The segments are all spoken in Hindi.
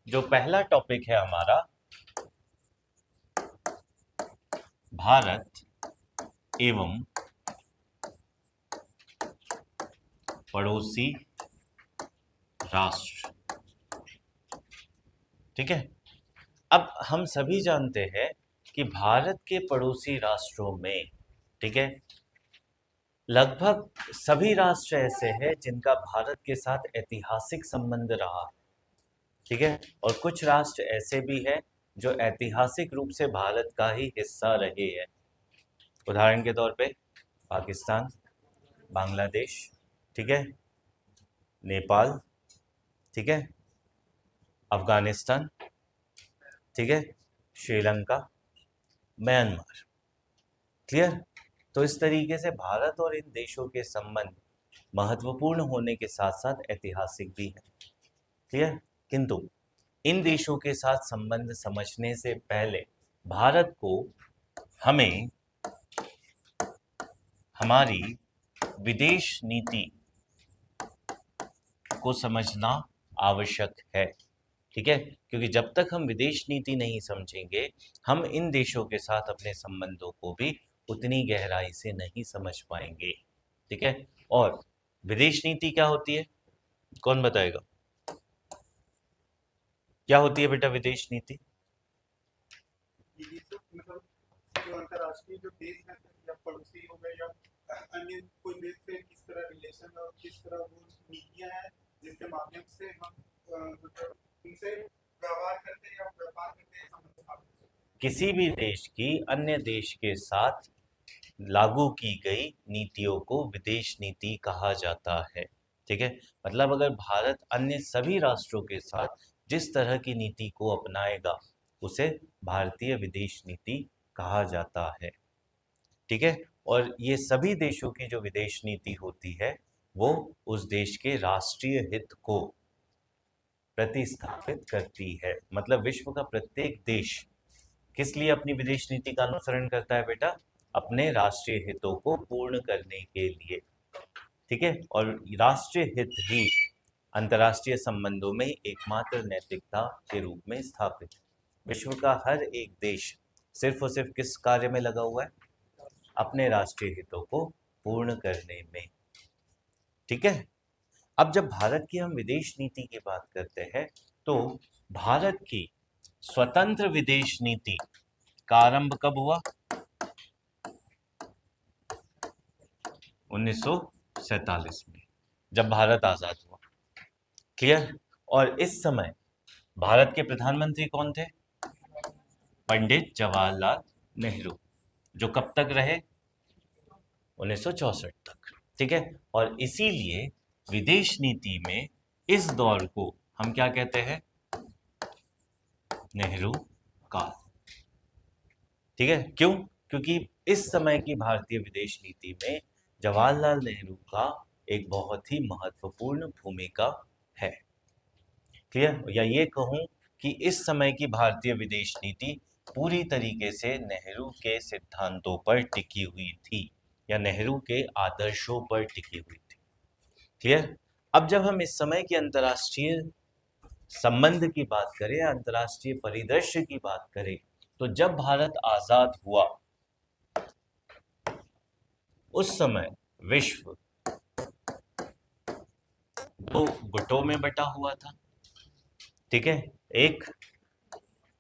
जो पहला टॉपिक है हमारा, भारत एवं पड़ोसी राष्ट्र। ठीक है। अब हम सभी जानते हैं कि भारत के पड़ोसी राष्ट्रों में, ठीक है, लगभग सभी राष्ट्र ऐसे हैं जिनका भारत के साथ ऐतिहासिक संबंध रहा है। ठीक है। और कुछ राष्ट्र ऐसे भी हैं जो ऐतिहासिक रूप से भारत का ही हिस्सा रहे हैं। उदाहरण के तौर पे पाकिस्तान, बांग्लादेश, ठीक है, नेपाल, ठीक है, अफगानिस्तान, ठीक है, श्रीलंका, म्यांमार। क्लियर। तो इस तरीके से भारत और इन देशों के संबंध महत्वपूर्ण होने के साथ साथ ऐतिहासिक भी है। क्लियर। किंतु इन देशों के साथ संबंध समझने से पहले भारत को हमें हमारी विदेश नीति को समझना आवश्यक है। ठीक है। क्योंकि जब तक हम विदेश नीति नहीं समझेंगे, हम इन देशों के साथ अपने संबंधों को भी उतनी गहराई से नहीं समझ पाएंगे। ठीक है। और विदेश नीति क्या होती है, कौन बताएगा? क्या होती है बेटा विदेश नीति? मतलब जो अंतर्राष्ट्रीय जो देश है या पड़ोसी हो गए या अन्य कोई देश से किस तरह रिलेशन और किस तरह वो नीतियां हैं जिसके माध्यम से हम मतलब उनसे व्यवहार करते हैं या व्यापार करते हैं, समझ पाते हैं। किसी भी देश की अन्य देश के साथ लागू की गई नीतियों को विदेश नीति कहा जाता है। ठीक है। मतलब अगर भारत अन्य सभी राष्ट्रों के साथ जिस तरह की नीति को अपनाएगा, उसे भारतीय विदेश नीति कहा जाता है। ठीक है। और ये सभी देशों की जो विदेश नीति होती है, वो उस देश के राष्ट्रीय हित को प्रतिस्थापित करती है। मतलब विश्व का प्रत्येक देश किस लिए अपनी विदेश नीति का अनुसरण करता है बेटा? अपने राष्ट्रीय हितों को पूर्ण करने के लिए। ठीक है। और राष्ट्रीय हित ही अंतर्राष्ट्रीय संबंधों में एकमात्र नैतिकता के रूप में स्थापित है। विश्व का हर एक देश सिर्फ और सिर्फ किस कार्य में लगा हुआ है? अपने राष्ट्रीय हितों को पूर्ण करने में। ठीक है। अब जब भारत की हम विदेश नीति की बात करते हैं, तो भारत की स्वतंत्र विदेश नीति का आरंभ कब हुआ? 1947 में, जब भारत आजाद हुआ। क्लियर। और इस समय भारत के प्रधानमंत्री कौन थे? पंडित जवाहरलाल नेहरू, जो कब तक रहे? 1964 तक। ठीक है। और इसीलिए विदेश नीति में इस दौर को हम क्या कहते हैं? नेहरू काल। ठीक है। क्यों? क्योंकि इस समय की भारतीय विदेश नीति में जवाहरलाल नेहरू का एक बहुत ही महत्वपूर्ण भूमिका है। क्लियर। या ये कहूं कि इस समय की भारतीय विदेश नीति पूरी तरीके से नेहरू के सिद्धांतों पर टिकी हुई थी, या नेहरू के आदर्शों पर टिकी हुई थी। क्लियर। अब जब हम इस समय के अंतर्राष्ट्रीय संबंध की बात करें, अंतर्राष्ट्रीय परिदृश्य की बात करें, तो जब भारत आजाद हुआ, उस समय विश्व दो गुटों में बटा हुआ था। ठीक है। एक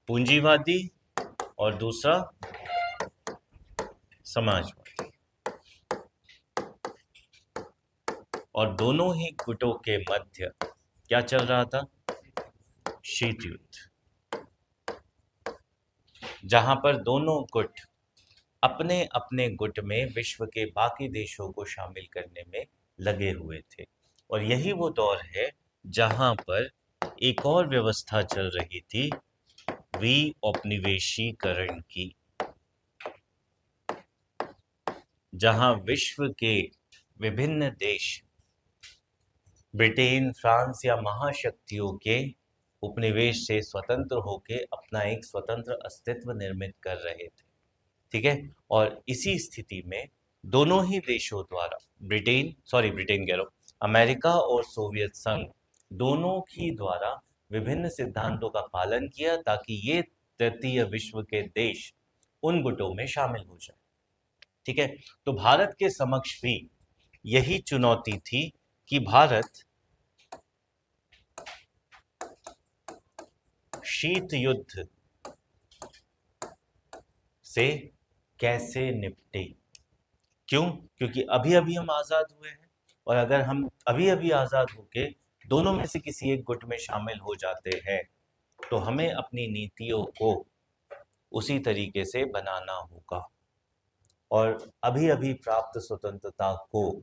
पूंजीवादी और दूसरा समाजवादी। और दोनों ही गुटों के मध्य क्या चल रहा था? शीत युद्ध, जहां पर दोनों गुट अपने अपने गुट में विश्व के बाकी देशों को शामिल करने में लगे हुए थे। और यही वो दौर है जहां पर एक और व्यवस्था चल रही थी, विऔपनिवेशीकरण की, जहां विश्व के विभिन्न देश ब्रिटेन, फ्रांस या महाशक्तियों के उपनिवेश से स्वतंत्र होकर अपना एक स्वतंत्र अस्तित्व निर्मित कर रहे थे। ठीक है। और इसी स्थिति में दोनों ही देशों द्वारा ब्रिटेन कह रहा हूं, अमेरिका और सोवियत संघ दोनों ही द्वारा विभिन्न सिद्धांतों का पालन किया ताकि ये तृतीय विश्व के देश उन गुटों में शामिल हो जाए। ठीक है, तो भारत के समक्ष भी यही चुनौती थी कि भारत शीत युद्ध से कैसे निपटे। क्यों? क्योंकि अभी अभी हम आजाद हुए हैं, और अगर हम अभी अभी आजाद होके दोनों में से किसी एक गुट में शामिल हो जाते हैं तो हमें अपनी नीतियों को उसी तरीके से बनाना होगा। और अभी अभी प्राप्त स्वतंत्रता को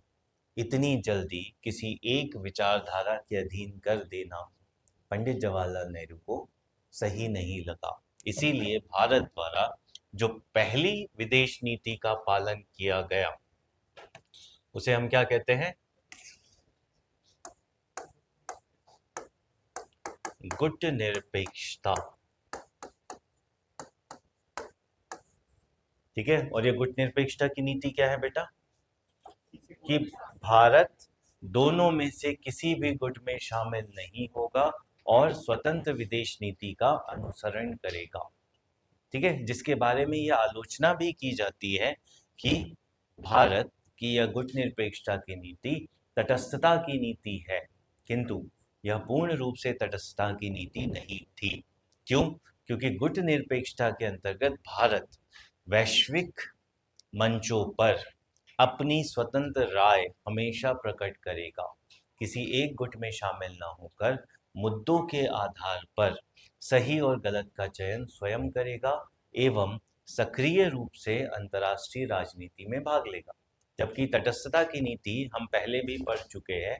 इतनी जल्दी किसी एक विचारधारा के अधीन कर देना पंडित जवाहरलाल नेहरू को सही नहीं लगा। इसीलिए भारत द्वारा जो पहली विदेश नीति का पालन किया गया उसे हम क्या कहते हैं? गुट निरपेक्षता। ठीक है, और ये गुट निरपेक्षता की नीति क्या है बेटा? कि भारत दोनों में से किसी भी गुट में शामिल नहीं होगा और स्वतंत्र विदेश नीति का अनुसरण करेगा। ठीक है, जिसके बारे में यह आलोचना भी की जाती है कि भारत की यह गुट निरपेक्षता की नीति तटस्थता की नीति है, किंतु यह पूर्ण रूप से तटस्थता की नीति नहीं थी। क्यों? क्योंकि गुट निरपेक्षता के अंतर्गत भारत वैश्विक मंचों पर अपनी स्वतंत्र राय हमेशा प्रकट करेगा, किसी एक गुट में शामिल न होकर मुद्दों के आधार पर सही और गलत का चयन स्वयं करेगा एवं सक्रिय रूप से अंतर्राष्ट्रीय राजनीति में भाग लेगा। जबकि तटस्थता की नीति हम पहले भी पढ़ चुके हैं,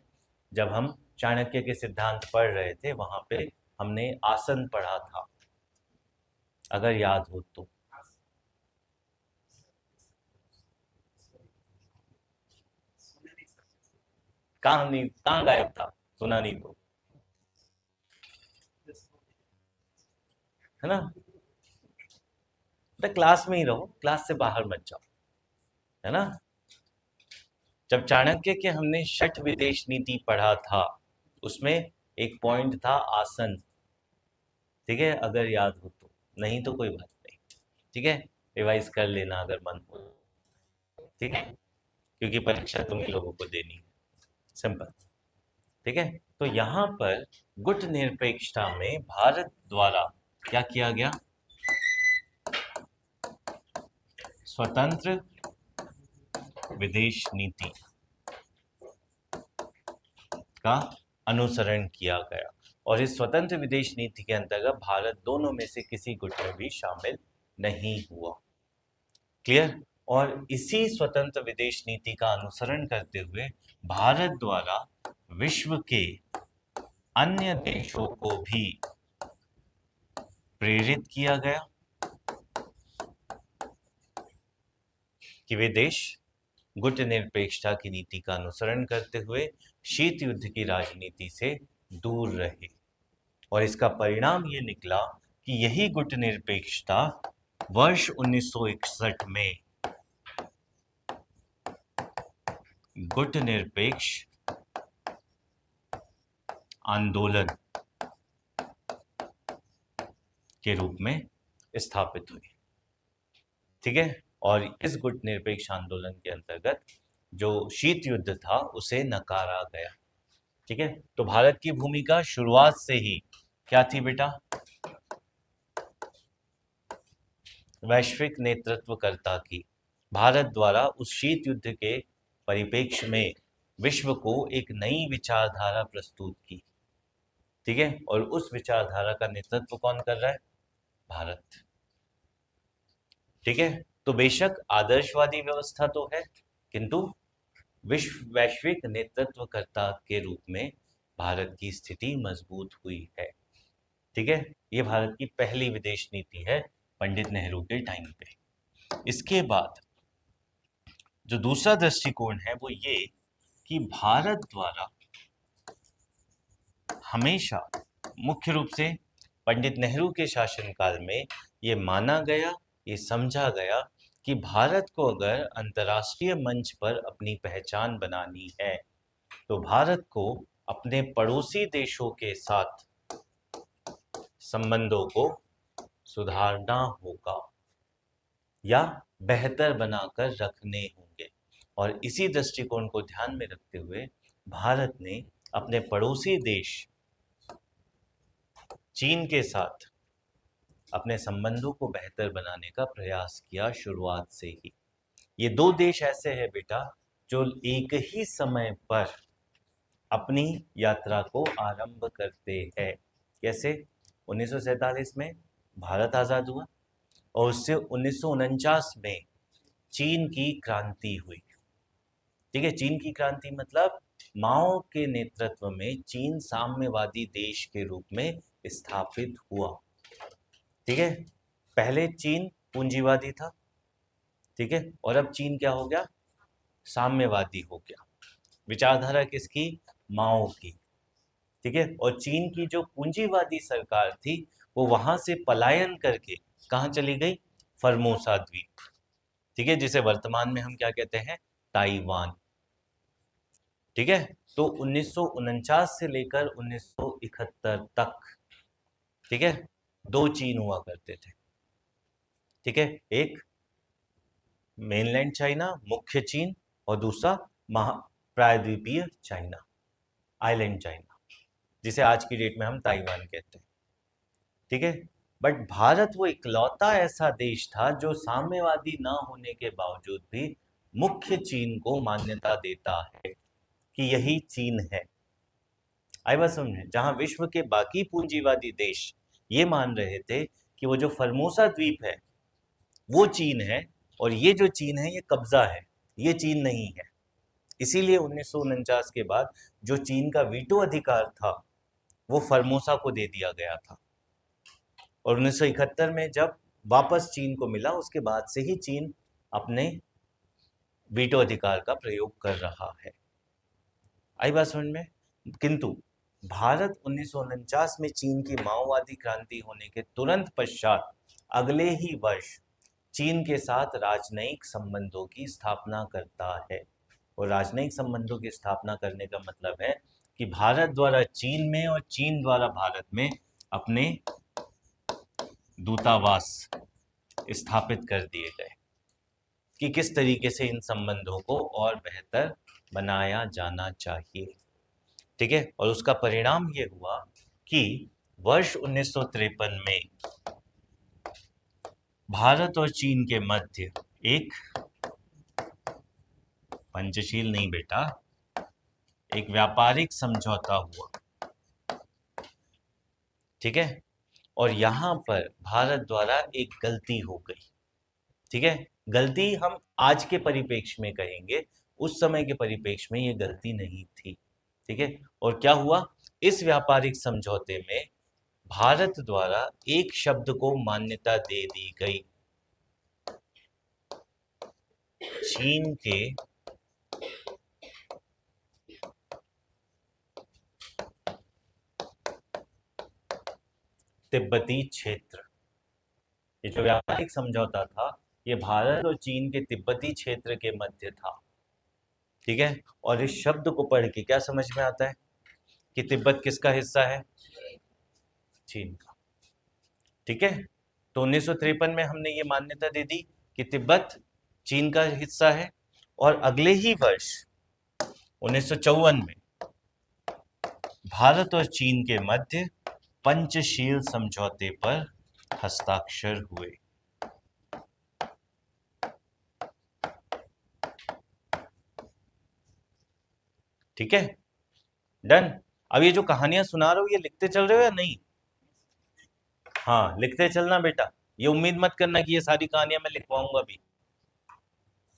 जब हम चाणक्य के सिद्धांत पढ़ रहे थे वहां पे हमने आसन पढ़ा था, अगर याद हो तो। कहाँ गायब था? सुना नहीं तो, है ना? तो क्लास में ही रहो, क्लास से बाहर मत जाओ, है ना? जब चाणक्य के हमने शठ विदेश नीति पढ़ा था उसमें एक पॉइंट था आसन। ठीक है, अगर याद हो तो, नहीं तो कोई बात नहीं। ठीक है, रिवाइज कर लेना अगर मन हो। ठीक है, क्योंकि परीक्षा तुम लोगों को देनी है, सिंपल। ठीक है, तो यहाँ पर गुट निरपेक्षता में भारत द्वारा क्या किया गया? स्वतंत्र विदेश नीति का अनुसरण किया गया, और इस स्वतंत्र विदेश नीति के अंतर्गत भारत दोनों में से किसी गुट में भी शामिल नहीं हुआ। क्लियर? और इसी स्वतंत्र विदेश नीति का अनुसरण करते हुए भारत द्वारा विश्व के अन्य देशों को भी प्रेरित किया गया कि वे देश गुट निरपेक्षता की नीति का अनुसरण करते हुए शीत युद्ध की राजनीति से दूर रहे। और इसका परिणाम ये निकला कि यही गुट निरपेक्षता वर्ष 1961 में गुट निरपेक्ष आंदोलन के रूप में स्थापित हुई। ठीक है, और इस गुट निरपेक्ष आंदोलन के अंतर्गत जो शीत युद्ध था उसे नकारा गया। ठीक है, तो भारत की भूमिका शुरुआत से ही क्या थी बेटा? वैश्विक नेतृत्वकर्ता की। भारत द्वारा उस शीत युद्ध के परिप्रेक्ष्य में विश्व को एक नई विचारधारा प्रस्तुत की। ठीक है, और उस विचारधारा का नेतृत्व कौन कर रहा है? भारत। ठीक है, तो बेशक आदर्शवादी व्यवस्था तो है, किंतु वैश्विक नेतृत्वकर्ता के रूप में भारत की स्थिति मजबूत हुई है। ठीक है, ये भारत की पहली विदेश नीति है पंडित नेहरू के टाइम पे। इसके बाद जो दूसरा दृष्टिकोण है वो ये कि भारत द्वारा हमेशा मुख्य रूप से पंडित नेहरू के शासनकाल में ये माना गया, ये समझा गया कि भारत को अगर अंतर्राष्ट्रीय मंच पर अपनी पहचान बनानी है तो भारत को अपने पड़ोसी देशों के साथ संबंधों को सुधारना होगा या बेहतर बनाकर रखने होंगे। और इसी दृष्टिकोण को ध्यान में रखते हुए भारत ने अपने पड़ोसी देश चीन के साथ अपने संबंधों को बेहतर बनाने का प्रयास किया शुरुआत से ही। ये दो देश ऐसे हैं बेटा जो एक ही समय पर अपनी यात्रा को आरंभ करते हैं। कैसे? 1947 में भारत आजाद हुआ और उससे 1949 में चीन की क्रांति हुई। ठीक है, चीन की क्रांति मतलब माओ के नेतृत्व में चीन साम्यवादी देश के रूप में स्थापित हुआ। ठीक है, पहले चीन पूंजीवादी था, ठीक है, और अब चीन क्या हो गया? साम्यवादी हो गया। विचारधारा किसकी? माओ की। ठीक है, और चीन की जो पूंजीवादी सरकार थी वो वहां से पलायन करके कहाँ चली गई? फर्मोसा द्वीप। ठीक है, जिसे वर्तमान में हम क्या कहते हैं? ताइवान। ठीक है, तो 1949 से लेकर 1971 तक, ठीक है, दो चीन हुआ करते थे। ठीक है, एक मेनलैंड चाइना, मुख्य चीन, और दूसरा प्रायद्वीपीय चाइना, आइलैंड चाइना, जिसे आज की डेट में हम ताइवान कहते हैं। ठीक है, बट भारत वो इकलौता ऐसा देश था जो साम्यवादी न होने के बावजूद भी मुख्य चीन को मान्यता देता है कि यही चीन है। आई बात समझे? जहां विश्व के बाकी पूंजीवादी देश ये मान रहे थे कि वो जो फर्मोसा द्वीप है वो चीन है और ये जो चीन है ये कब्जा है, ये चीन नहीं है। इसीलिए 1949 के बाद जो चीन का वीटो अधिकार था वो फर्मोसा को दे दिया गया था, और 1971 में जब वापस चीन को मिला उसके बाद से ही चीन अपने वीटो अधिकार का प्रयोग कर रहा है। आई बात समझ में? किंतु भारत 1949 में चीन की माओवादी क्रांति होने के तुरंत पश्चात अगले ही वर्ष चीन के साथ राजनयिक संबंधों की स्थापना करता है। और राजनयिक संबंधों की स्थापना करने का मतलब है कि भारत द्वारा चीन में और चीन द्वारा भारत में अपने दूतावास स्थापित कर दिए गए कि किस तरीके से इन संबंधों को और बेहतर बनाया जाना चाहिए। ठीक है, और उसका परिणाम ये हुआ कि वर्ष 1953 में भारत और चीन के मध्य एक पंचशील नहीं बेटा, एक व्यापारिक समझौता हुआ। ठीक है, और यहां पर भारत द्वारा एक गलती हो गई। ठीक है, गलती हम आज के परिप्रेक्ष्य में कहेंगे, उस समय के परिप्रेक्ष्य में ये गलती नहीं थी। ठीक है, और क्या हुआ? इस व्यापारिक समझौते में भारत द्वारा एक शब्द को मान्यता दे दी गई। चीन के तिब्बती क्षेत्र, ये जो व्यापारिक समझौता था ये भारत और चीन के तिब्बती क्षेत्र के मध्य था। ठीक है, और इस शब्द को पढ़ के क्या समझ में आता है कि तिब्बत किसका हिस्सा है? चीन का। ठीक है, तो 1953 में हमने ये मान्यता दे दी कि तिब्बत चीन का हिस्सा है, और अगले ही वर्ष 1954 में भारत और चीन के मध्य पंचशील समझौते पर हस्ताक्षर हुए। ठीक है, डन। अब ये जो कहानियां सुना रहे हो ये लिखते चल रहे हो या नहीं? हाँ, लिखते चलना बेटा, ये उम्मीद मत करना कि ये सारी कहानियां मैं लिखवाऊंगा भी।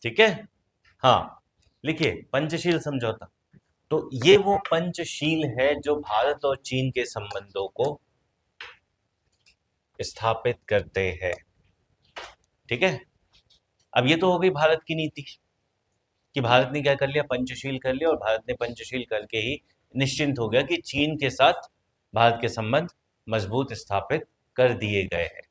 ठीक है, हाँ, लिखिए पंचशील समझौता। तो ये वो पंचशील है जो भारत और चीन के संबंधों को स्थापित करते हैं। ठीक है, अब ये तो हो गई भारत की नीति कि भारत ने क्या कर लिया? पंचशील कर लिया, और भारत ने पंचशील करके ही निश्चिंत हो गया कि चीन के साथ भारत के संबंध मजबूत स्थापित कर दिए गए हैं।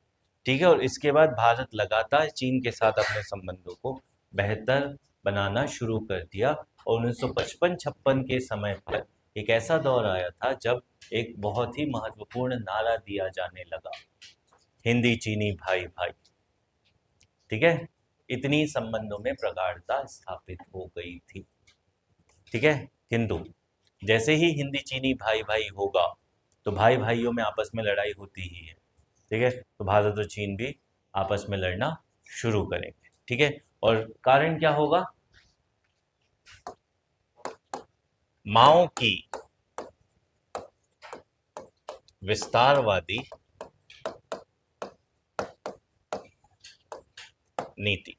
ठीक है, और इसके बाद भारत लगातार चीन के साथ अपने संबंधों को बेहतर बनाना शुरू कर दिया, और 1955-56 के समय पर एक ऐसा दौर आया था जब एक बहुत ही महत्वपूर्ण नारा दिया जाने लगा, हिंदी चीनी भाई भाई। ठीक है, इतनी संबंधों में प्रगाढ़ता स्थापित हो गई थी। ठीक है, किंतु जैसे ही हिंदी चीनी भाई भाई होगा तो भाई भाइयों में आपस में लड़ाई होती ही है। ठीक है, तो भारत और चीन भी आपस में लड़ना शुरू करेंगे। ठीक है, और कारण क्या होगा? माओ की विस्तारवादी नीति।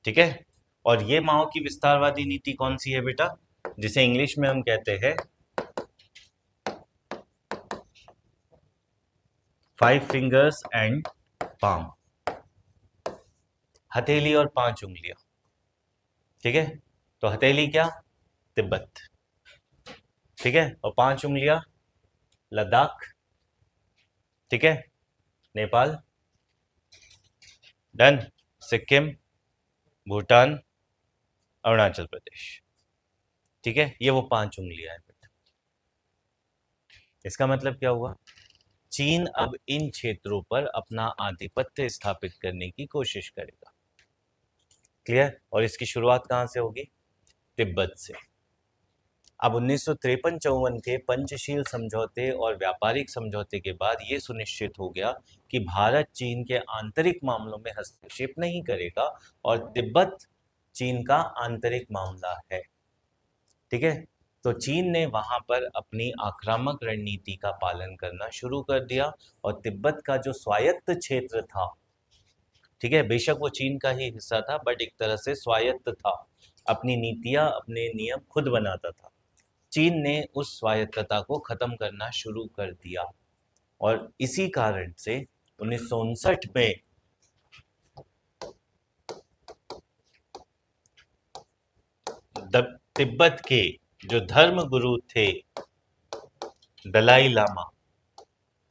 ठीक है, और ये माओ की विस्तारवादी नीति कौन सी है बेटा? जिसे इंग्लिश में हम कहते हैं 5 फिंगर्स एंड पाम, हथेली और 5 उंगलियां। ठीक है, तो हथेली क्या? तिब्बत। ठीक है, और 5 उंगलियां लद्दाख। ठीक है, नेपाल, डन, सिक्किम, भूटान, अरुणाचल प्रदेश। ठीक है, ये वो 5 उंगलियां हैं बेटा। इसका मतलब क्या हुआ? चीन अब इन क्षेत्रों पर अपना आधिपत्य स्थापित करने की कोशिश करेगा। क्लियर? और इसकी शुरुआत कहां से होगी? तिब्बत से। अब 1953-54 के पंचशील समझौते और व्यापारिक समझौते के बाद यह सुनिश्चित हो गया कि भारत चीन के आंतरिक मामलों में हस्तक्षेप नहीं करेगा और तिब्बत चीन का आंतरिक मामला है। ठीक है, तो चीन ने वहां पर अपनी आक्रामक रणनीति का पालन करना शुरू कर दिया और तिब्बत का जो स्वायत्त क्षेत्र था, ठीक है, बेशक वो चीन का ही हिस्सा था बट एक तरह से स्वायत्त था, अपनी नीतियां अपने नियम खुद बनाता था। चीन ने उस स्वायत्तता को खत्म करना शुरू कर दिया और इसी कारण से 1959 में तिब्बत के जो धर्म गुरु थे दलाई लामा,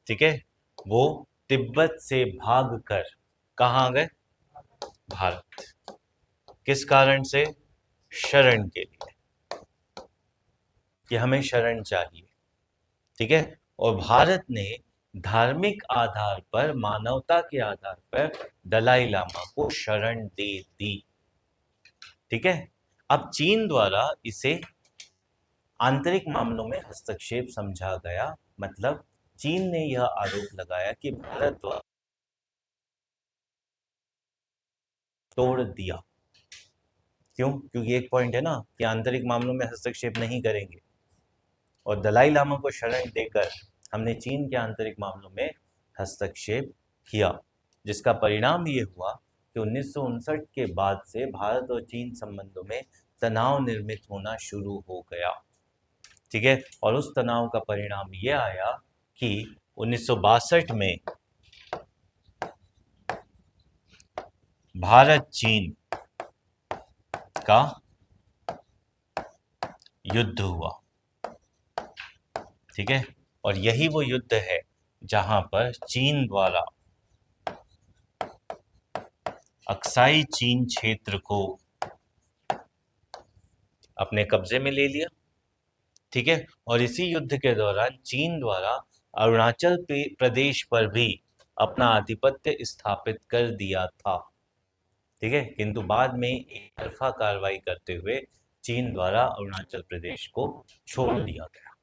ठीक है, वो तिब्बत से भागकर कहाँ गए? भारत। किस कारण से? शरण के लिए, कि हमें शरण चाहिए। ठीक है, और भारत ने धार्मिक आधार पर, मानवता के आधार पर दलाई लामा को शरण दे दी। ठीक है, अब चीन द्वारा इसे आंतरिक मामलों में हस्तक्षेप समझा गया। मतलब चीन ने यह आरोप लगाया कि भारत द्वारा तोड़ दिया। क्यों? क्योंकि एक पॉइंट है ना कि आंतरिक मामलों में हस्तक्षेप नहीं करेंगे, और दलाई लामा को शरण देकर हमने चीन के आंतरिक मामलों में हस्तक्षेप किया, जिसका परिणाम ये हुआ कि 1959 के बाद से भारत और चीन संबंधों में तनाव निर्मित होना शुरू हो गया। ठीक है, और उस तनाव का परिणाम ये आया कि 1962 में भारत चीन का युद्ध हुआ। ठीक है, और यही वो युद्ध है जहां पर चीन द्वारा अक्साई चीन क्षेत्र को अपने कब्जे में ले लिया। ठीक है, और इसी युद्ध के दौरान चीन द्वारा अरुणाचल प्रदेश पर भी अपना आधिपत्य स्थापित कर दिया था। ठीक है, किंतु बाद में एक तरफा कार्रवाई करते हुए चीन द्वारा अरुणाचल प्रदेश को छोड़ दिया गया।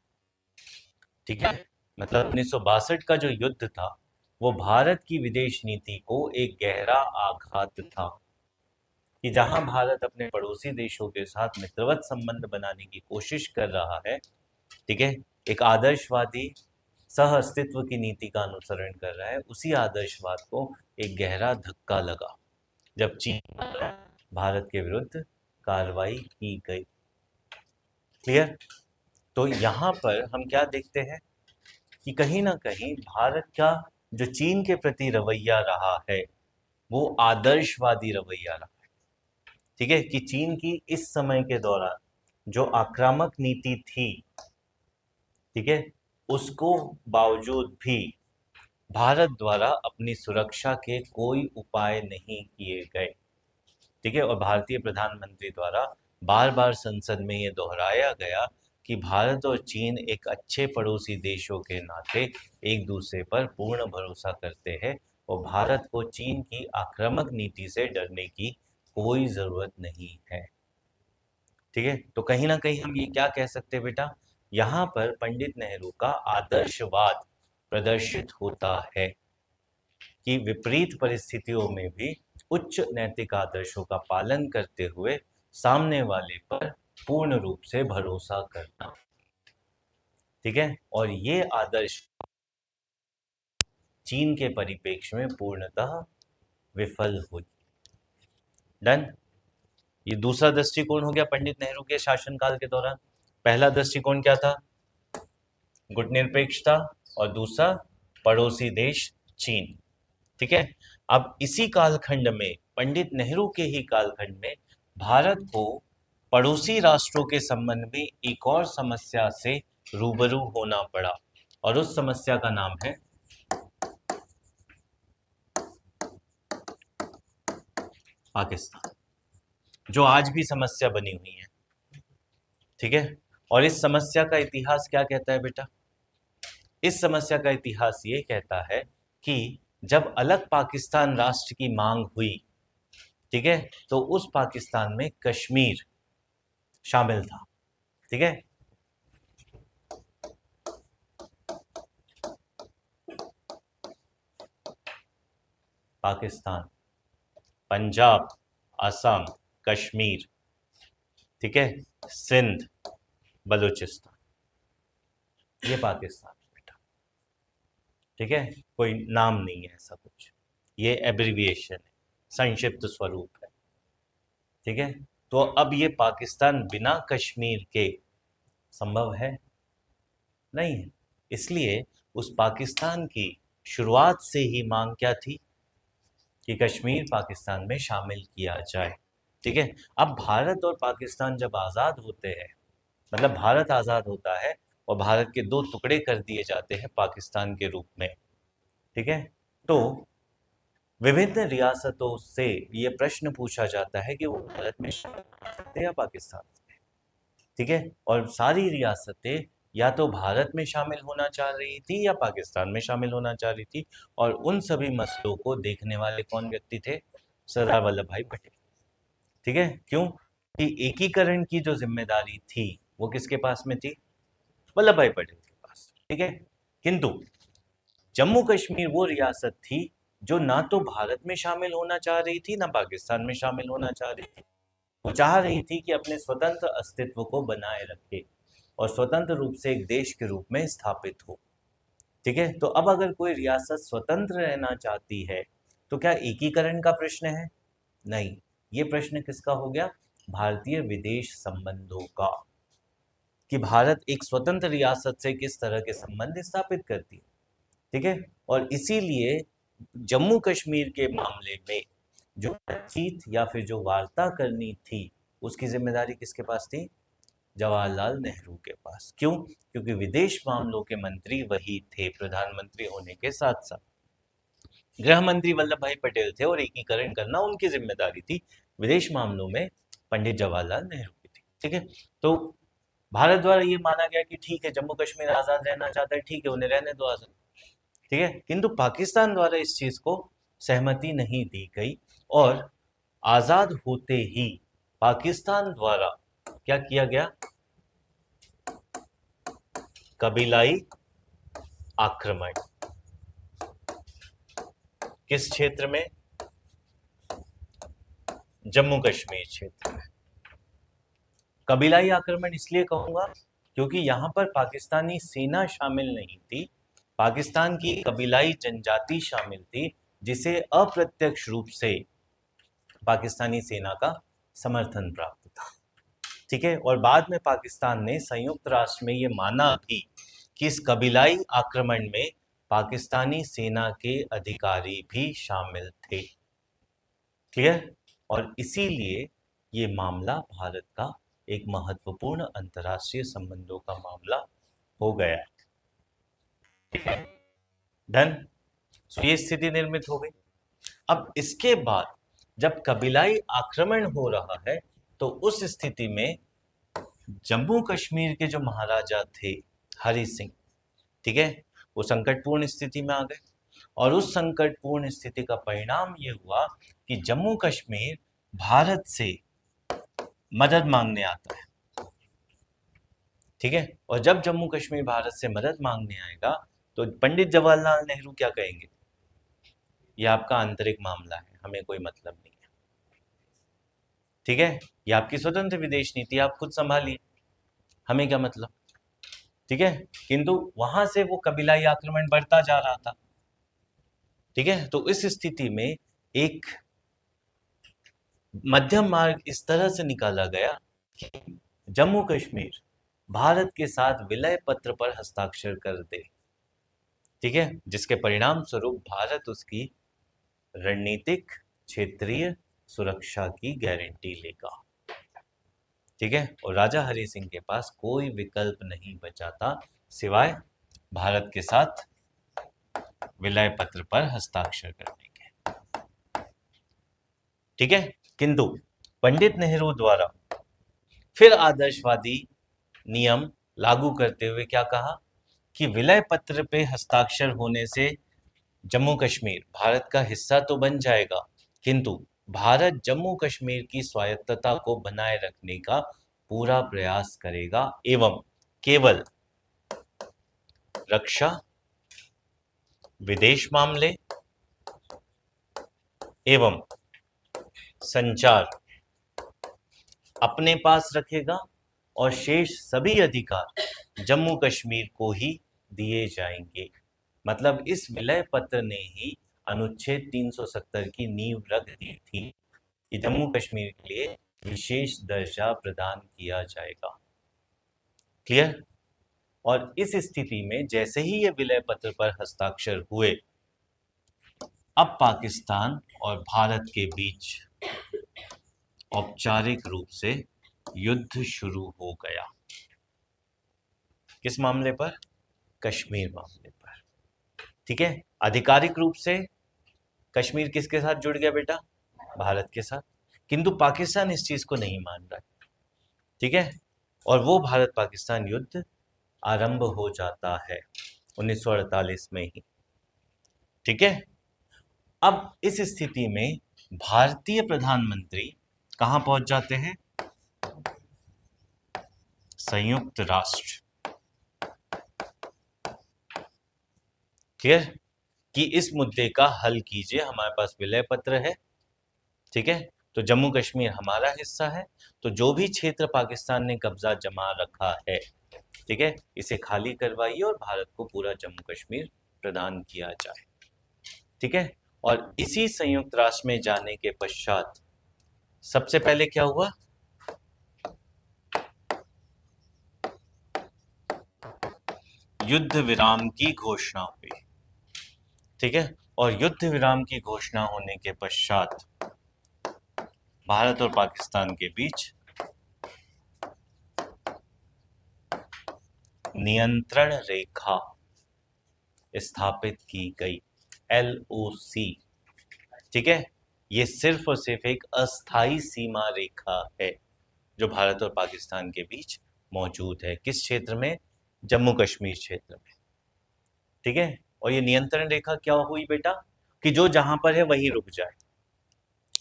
ठीक है, मतलब 1962 का जो युद्ध था वो भारत की विदेश नीति को एक गहरा आघात था कि जहां भारत अपने पड़ोसी देशों के साथ मित्रवत संबंध बनाने की कोशिश कर रहा है, ठीक है, एक आदर्शवादी सह अस्तित्व की नीति का अनुसरण कर रहा है, उसी आदर्शवाद को एक गहरा धक्का लगा जब चीन भारत के विरुद्ध कार्रवाई की गई। क्लियर? तो यहाँ पर हम क्या देखते हैं कि कहीं ना कहीं भारत का जो चीन के प्रति रवैया रहा है वो आदर्शवादी रवैया रहा है। ठीक है, कि चीन की इस समय के दौरान जो आक्रामक नीति थी, ठीक है, उसको बावजूद भी भारत द्वारा अपनी सुरक्षा के कोई उपाय नहीं किए गए। ठीक है, और भारतीय प्रधानमंत्री द्वारा बार बार संसद में ये दोहराया गया कि भारत और चीन एक अच्छे पड़ोसी देशों के नाते एक दूसरे पर पूर्ण भरोसा करते हैं और भारत को चीन की आक्रामक नीति से डरने की कोई जरूरत नहीं है। ठीक है, तो कहीं ना कहीं हम ये क्या कह सकते हैं बेटा, यहाँ पर पंडित नेहरू का आदर्शवाद प्रदर्शित होता है कि विपरीत परिस्थितियों में भी उच्च नैतिक आदर्शों का पालन करते हुए सामने वाले पर पूर्ण रूप से भरोसा करना। ठीक है, और ये आदर्श चीन के परिप्रेक्ष्य में पूर्णतः विफल हुई। डन। ये दूसरा दृष्टिकोण हो गया पंडित नेहरू के शासनकाल के दौरान। पहला दृष्टिकोण क्या था? गुटनिरपेक्षता, और दूसरा पड़ोसी देश चीन। ठीक है, अब इसी कालखंड में, पंडित नेहरू के ही कालखंड में, भारत को पड़ोसी राष्ट्रों के संबंध में एक और समस्या से रूबरू होना पड़ा और उस समस्या का नाम है पाकिस्तान, जो आज भी समस्या बनी हुई है। ठीक है, और इस समस्या का इतिहास क्या कहता है बेटा? इस समस्या का इतिहास ये कहता है कि जब अलग पाकिस्तान राष्ट्र की मांग हुई, ठीक है, तो उस पाकिस्तान में कश्मीर शामिल था। ठीक है, पाकिस्तान, पंजाब, असम, कश्मीर, ठीक है, सिंध, बलूचिस्तान, ये पाकिस्तान बेटा। ठीक है, कोई नाम नहीं है ऐसा कुछ, ये एब्रिविएशन है, संक्षिप्त स्वरूप है। ठीक है, तो अब ये पाकिस्तान बिना कश्मीर के संभव है? नहीं है। इसलिए उस पाकिस्तान की शुरुआत से ही मांग क्या थी कि कश्मीर पाकिस्तान में शामिल किया जाए। ठीक है, अब भारत और पाकिस्तान जब आज़ाद होते हैं, मतलब भारत आज़ाद होता है और भारत के दो टुकड़े कर दिए जाते हैं पाकिस्तान के रूप में। ठीक है, तो विभिन्न रियासतों से ये प्रश्न पूछा जाता है कि वो भारत में शामिल हो सकते हैं या पाकिस्तान में। ठीक है, और सारी रियासतें या तो भारत में शामिल होना चाह रही थी या पाकिस्तान में शामिल होना चाह रही थी, और उन सभी मसलों को देखने वाले कौन व्यक्ति थे? सरदार वल्लभ भाई पटेल। ठीक है, क्यों कि एकीकरण की जो जिम्मेदारी थी वो किसके पास में थी? वल्लभ भाई पटेल के पास। ठीक है, किंतु जम्मू कश्मीर वो रियासत थी जो ना तो भारत में शामिल होना चाह रही थी ना पाकिस्तान में शामिल होना चाह रही थी। वो चाह रही थी कि अपने स्वतंत्र अस्तित्व को बनाए रखे और स्वतंत्र रूप से एक देश के रूप में स्थापित हो। ठीक है, तो अब अगर कोई रियासत स्वतंत्र रहना चाहती है तो क्या एकीकरण का प्रश्न है? नहीं, ये प्रश्न किसका हो गया? भारतीय विदेश संबंधों का, कि भारत एक स्वतंत्र रियासत से किस तरह के संबंध स्थापित करती है। ठीक है, और इसीलिए जम्मू कश्मीर के मामले में जो बातचीत या फिर जो वार्ता करनी थी उसकी जिम्मेदारी किसके पास थी? जवाहरलाल नेहरू के पास। क्यों? क्योंकि विदेश मामलों के मंत्री वही थे, प्रधानमंत्री होने के साथ साथ गृह मंत्री वल्लभ भाई पटेल थे और एकीकरण करना उनकी जिम्मेदारी थी। विदेश मामलों में पंडित जवाहरलाल नेहरू की थी। ठीक है, तो भारत द्वारा ये माना गया कि ठीक है, जम्मू कश्मीर आजाद रहना चाहता है, ठीक है, उन्हें रहने दो आजाद। ठीक है, किंतु पाकिस्तान द्वारा इस चीज को सहमति नहीं दी गई और आजाद होते ही पाकिस्तान द्वारा क्या किया गया? कबीलाई आक्रमण। किस क्षेत्र में? जम्मू कश्मीर क्षेत्र में। कबीलाई आक्रमण इसलिए कहूंगा क्योंकि यहां पर पाकिस्तानी सेना शामिल नहीं थी, पाकिस्तान की कबीलाई जनजाति शामिल थी जिसे अप्रत्यक्ष रूप से पाकिस्तानी सेना का समर्थन प्राप्त था। ठीक है, और बाद में पाकिस्तान ने संयुक्त राष्ट्र में ये माना भी कि इस कबीलाई आक्रमण में पाकिस्तानी सेना के अधिकारी भी शामिल थे। ठीक है, और इसीलिए ये मामला भारत का एक महत्वपूर्ण अंतर्राष्ट्रीय संबंधों का मामला हो गया। डन। तो ये स्थिति निर्मित हो गई। अब इसके बाद जब कबीलाई आक्रमण हो रहा है तो उस स्थिति में जम्मू कश्मीर के जो महाराजा थे हरि सिंह, ठीक है, वो संकटपूर्ण स्थिति में आ गए और उस संकटपूर्ण स्थिति का परिणाम ये हुआ कि जम्मू कश्मीर भारत से मदद मांगने आता है, ठीक है। और जब जम्मू कश्मीर भारत से मदद मांगने आएगा तो पंडित जवाहरलाल नेहरू क्या कहेंगे, ये आपका आंतरिक मामला है, हमें कोई मतलब नहीं है, ठीक है, ये आपकी स्वतंत्र विदेश नीति, आप खुद संभालिए, हमें क्या मतलब, ठीक है। किंतु वहां से वो कबीलाई आक्रमण बढ़ता जा रहा था, ठीक है। तो इस स्थिति में एक मध्यम मार्ग इस तरह से निकाला गया कि जम्मू कश्मीर भारत के साथ विलय पत्र पर हस्ताक्षर कर दे, ठीक है, जिसके परिणाम स्वरूप भारत उसकी रणनीतिक क्षेत्रीय सुरक्षा की गारंटी लेगा, ठीक है। और राजा हरि सिंह के पास कोई विकल्प नहीं बचा था सिवाय भारत के साथ विलय पत्र पर हस्ताक्षर करने के, ठीक है। किंतु पंडित नेहरू द्वारा फिर आदर्शवादी नियम लागू करते हुए क्या कहा कि विलय पत्र पे हस्ताक्षर होने से जम्मू कश्मीर भारत का हिस्सा तो बन जाएगा, किंतु भारत जम्मू कश्मीर की स्वायत्तता को बनाए रखने का पूरा प्रयास करेगा एवं केवल रक्षा, विदेश मामले एवं संचार अपने पास रखेगा और शेष सभी अधिकार जम्मू कश्मीर को ही दिए जाएंगे। मतलब इस विलय पत्र ने ही अनुच्छेद 370 की नींव रख दी थी कि जम्मू कश्मीर के लिए विशेष दर्जा प्रदान किया जाएगा, क्लियर। और इस स्थिति में जैसे ही ये विलय पत्र पर हस्ताक्षर हुए, अब पाकिस्तान और भारत के बीच औपचारिक रूप से युद्ध शुरू हो गया। किस मामले पर? कश्मीर मामले पर, ठीक है। आधिकारिक रूप से कश्मीर किसके साथ जुड़ गया बेटा? भारत के साथ। किंतु पाकिस्तान इस चीज को नहीं मान रहा है, ठीक है। और वो भारत पाकिस्तान युद्ध आरंभ हो जाता है 1948 में ही, ठीक है। अब इस स्थिति में भारतीय प्रधानमंत्री कहां पहुंच जाते हैं? संयुक्त राष्ट्र, क्लियर, कि इस मुद्दे का हल कीजिए, हमारे पास विलय पत्र है, ठीक है। तो जम्मू कश्मीर हमारा हिस्सा है, तो जो भी क्षेत्र पाकिस्तान ने कब्जा जमा रखा है, ठीक है, इसे खाली करवाइए और भारत को पूरा जम्मू कश्मीर प्रदान किया जाए, ठीक है। और इसी संयुक्त राष्ट्र में जाने के पश्चात सबसे पहले क्या हुआ? युद्ध विराम की घोषणा हुई, ठीक है। और युद्ध विराम की घोषणा होने के पश्चात भारत और पाकिस्तान के बीच नियंत्रण रेखा स्थापित की गई, LOC, ठीक है। ये सिर्फ और सिर्फ एक अस्थाई सीमा रेखा है जो भारत और पाकिस्तान के बीच मौजूद है। किस क्षेत्र में? जम्मू कश्मीर क्षेत्र में, ठीक है। और ये नियंत्रण रेखा क्या हुई बेटा? कि जो जहां पर है वहीं रुक जाए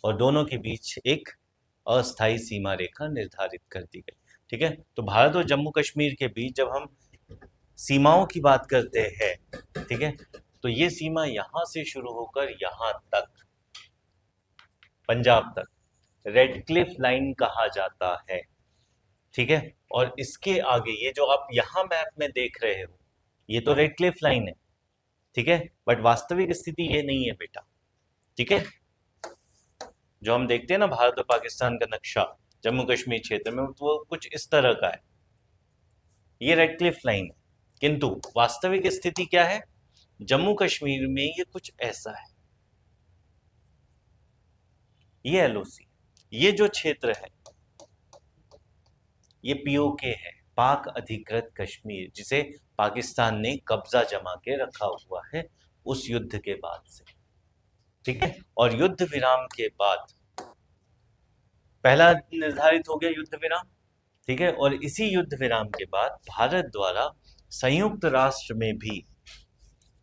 और दोनों के बीच एक अस्थाई सीमा रेखा निर्धारित कर दी गई, ठीक है। तो भारत और जम्मू कश्मीर के बीच जब हम सीमाओं की बात करते हैं, ठीक है, तो ये सीमा यहां से शुरू होकर यहां तक, पंजाब तक, रेड क्लिफ लाइन कहा जाता है, ठीक है। और इसके आगे ये जो आप यहां मैप में देख रहे हो, ये तो रेड क्लिफ लाइन है, ठीक है, बट वास्तविक स्थिति ये नहीं है बेटा, ठीक है। जो हम देखते हैं ना भारत और पाकिस्तान का नक्शा जम्मू कश्मीर क्षेत्र में, तो वो कुछ इस तरह का है, ये रेड क्लिफ लाइन है, किंतु वास्तविक स्थिति क्या है? जम्मू कश्मीर में ये कुछ ऐसा है, ये LOC, ये जो क्षेत्र है ये POK है, पाक अधिकृत कश्मीर, जिसे पाकिस्तान ने कब्जा जमा के रखा हुआ है उस युद्ध के बाद से, ठीक है। और युद्ध विराम के बाद पहला निर्धारित हो गया युद्ध विराम, ठीक है। और इसी युद्ध विराम के बाद भारत द्वारा संयुक्त राष्ट्र में भी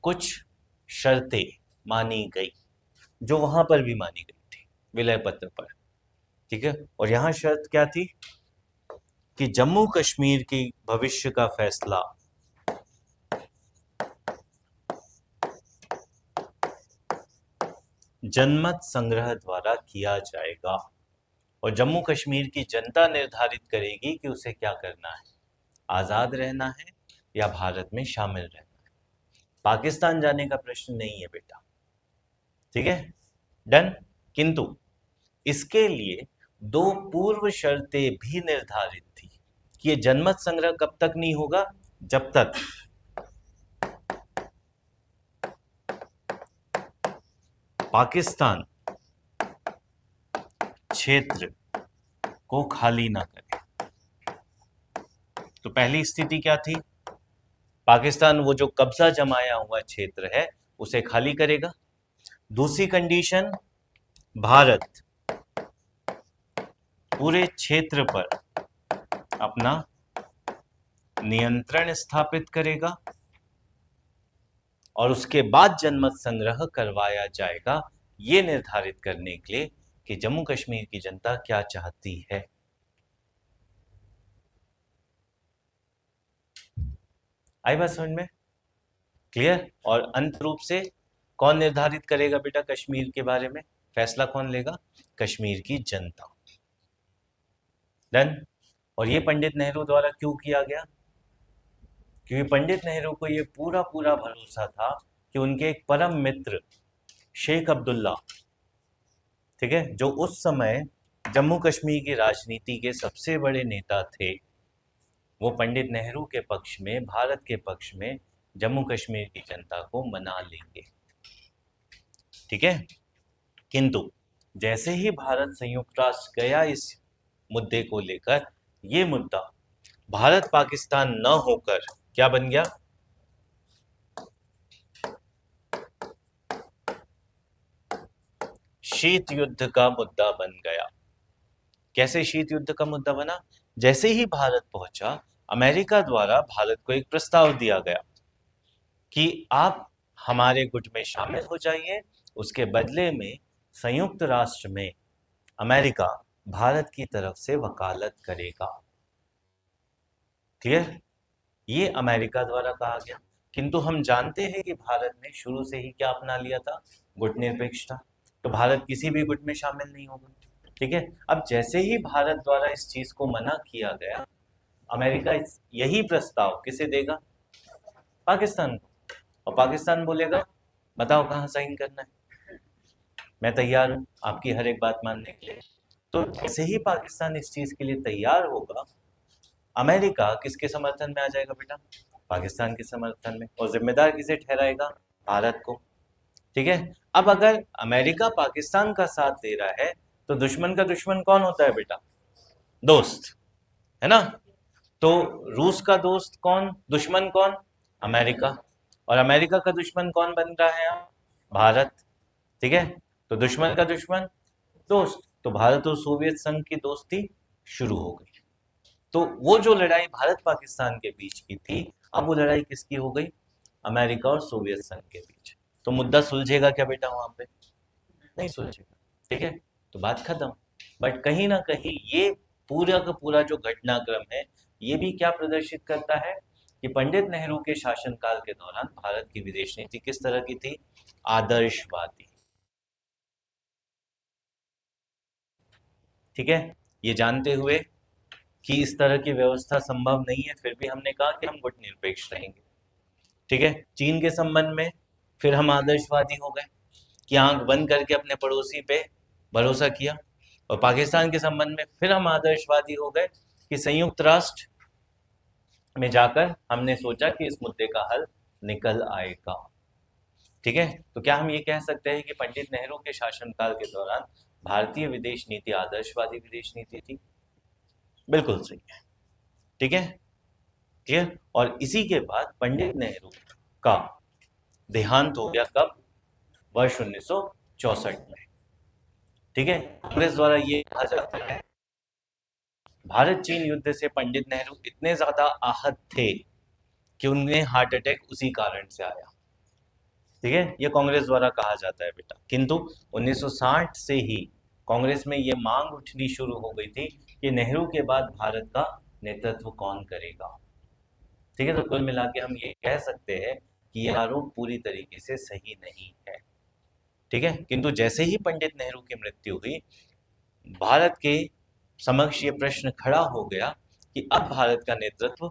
कुछ शर्तें मानी गई, जो वहां पर भी मानी गई थी विलय पत्र पर, ठीक है। और यहां शर्त क्या थी कि जम्मू कश्मीर की भविष्य का फैसला जनमत संग्रह द्वारा किया जाएगा और जम्मू कश्मीर की जनता निर्धारित करेगी कि उसे क्या करना है, आजाद रहना है या भारत में शामिल रहना है। पाकिस्तान जाने का प्रश्न नहीं है बेटा, ठीक है, डन। किंतु इसके लिए दो पूर्व शर्तें भी निर्धारित थी कि ये जनमत संग्रह कब तक नहीं होगा, जब तक पाकिस्तान क्षेत्र को खाली ना करे। तो पहली स्थिति क्या थी, पाकिस्तान वो जो कब्जा जमाया हुआ क्षेत्र है उसे खाली करेगा। दूसरी कंडीशन, भारत पूरे क्षेत्र पर अपना नियंत्रण स्थापित करेगा और उसके बाद जनमत संग्रह करवाया जाएगा, ये निर्धारित करने के लिए कि जम्मू कश्मीर की जनता क्या चाहती है। आई बात समझ में, क्लियर। और अंत रूप से कौन निर्धारित करेगा बेटा कश्मीर के बारे में, फैसला कौन लेगा, कश्मीर की जनता, डन। और ये पंडित नेहरू द्वारा क्यों किया गया, क्योंकि पंडित नेहरू को ये पूरा पूरा भरोसा था कि उनके एक परम मित्र शेख अब्दुल्ला, ठीक है, जो उस समय जम्मू कश्मीर की राजनीति के सबसे बड़े नेता थे, वो पंडित नेहरू के पक्ष में, भारत के पक्ष में जम्मू कश्मीर की जनता को मना लेंगे, ठीक है। किंतु जैसे ही भारत संयुक्त राष्ट्र गया इस मुद्दे को लेकर, ये मुद्दा भारत पाकिस्तान न होकर क्या बन गया, शीत युद्ध का मुद्दा बन गया। कैसे शीत युद्ध का मुद्दा बना, जैसे ही भारत पहुंचा, अमेरिका द्वारा भारत को एक प्रस्ताव दिया गया कि आप हमारे गुट में शामिल हो जाइए, उसके बदले में संयुक्त राष्ट्र में अमेरिका भारत की तरफ से वकालत करेगा, क्लियर। ये अमेरिका द्वारा कहा गया। किंतु हम जानते हैं कि भारत ने शुरू से ही क्या अपना लिया था, गुट निरपेक्षता, तो भारत किसी भी गुट में शामिल नहीं होगा, ठीक है। अब जैसे ही भारत द्वारा इस चीज को मना किया गया, अमेरिका यही प्रस्ताव किसे देगा, पाकिस्तान को, और पाकिस्तान बोलेगा बताओ कहाँ साइन करना है, मैं तैयार हूं आपकी हर एक बात मानने के लिए। तो जैसे ही पाकिस्तान इस चीज के लिए तैयार होगा, अमेरिका किसके समर्थन में आ जाएगा बेटा, पाकिस्तान के समर्थन में, और जिम्मेदार किसे ठहराएगा, भारत को, ठीक है। अब अगर अमेरिका पाकिस्तान का साथ दे रहा है तो दुश्मन का दुश्मन कौन होता है बेटा, दोस्त, है ना। तो रूस का दोस्त कौन, दुश्मन कौन, अमेरिका, और अमेरिका का दुश्मन कौन बन रहा है, भारत, ठीक है। तो दुश्मन का दुश्मन दोस्त, तो भारत और सोवियत संघ की दोस्ती शुरू हो गई। तो वो जो लड़ाई भारत पाकिस्तान के बीच की थी, अब वो लड़ाई किसकी हो गई, अमेरिका और सोवियत संघ के बीच। तो मुद्दा सुलझेगा क्या बेटा वहां पे, नहीं सुलझेगा, ठीक है, तो बात खत्म। बट कहीं ना कहीं ये पूरा का पूरा जो घटनाक्रम है, ये भी क्या प्रदर्शित करता है कि पंडित नेहरू के शासनकाल के दौरान भारत की विदेश नीति किस तरह की थी, आदर्शवादी, ठीक है। ये जानते हुए कि इस तरह की व्यवस्था संभव नहीं है, फिर भी हमने कहा कि हम गुट निरपेक्ष रहेंगे, ठीक है। चीन के संबंध में फिर हम आदर्शवादी हो गए कि आंख बंद करके अपने पड़ोसी पे भरोसा किया, और पाकिस्तान के संबंध में फिर हम आदर्शवादी हो गए कि संयुक्त राष्ट्र में जाकर हमने सोचा कि इस मुद्दे का हल निकल आएगा, ठीक है। तो क्या हम ये कह सकते हैं कि पंडित नेहरू के शासनकाल के दौरान भारतीय विदेश नीति आदर्शवादी विदेश नीति थी, बिल्कुल सही है, ठीक है, क्लियर। और इसी के बाद पंडित नेहरू का देहांत हो गया कब, वर्ष 1964 में, ठीक है। कांग्रेस द्वारा ये कहा जाता है भारत चीन युद्ध से पंडित नेहरू इतने ज्यादा आहत थे कि उन्हें हार्ट अटैक उसी कारण से आया। ठीक है, ये कांग्रेस द्वारा कहा जाता है बेटा। किंतु 1960 से ही कांग्रेस में ये मांग उठनी शुरू हो गई थी कि नेहरू के बाद भारत का नेतृत्व कौन करेगा। ठीक है, तो कुल मिला के हम ये कह सकते हैं कि यह आरोप पूरी तरीके से सही नहीं है। ठीक है, किंतु जैसे ही पंडित नेहरू की मृत्यु हुई, भारत के समक्ष ये प्रश्न खड़ा हो गया कि अब भारत का नेतृत्व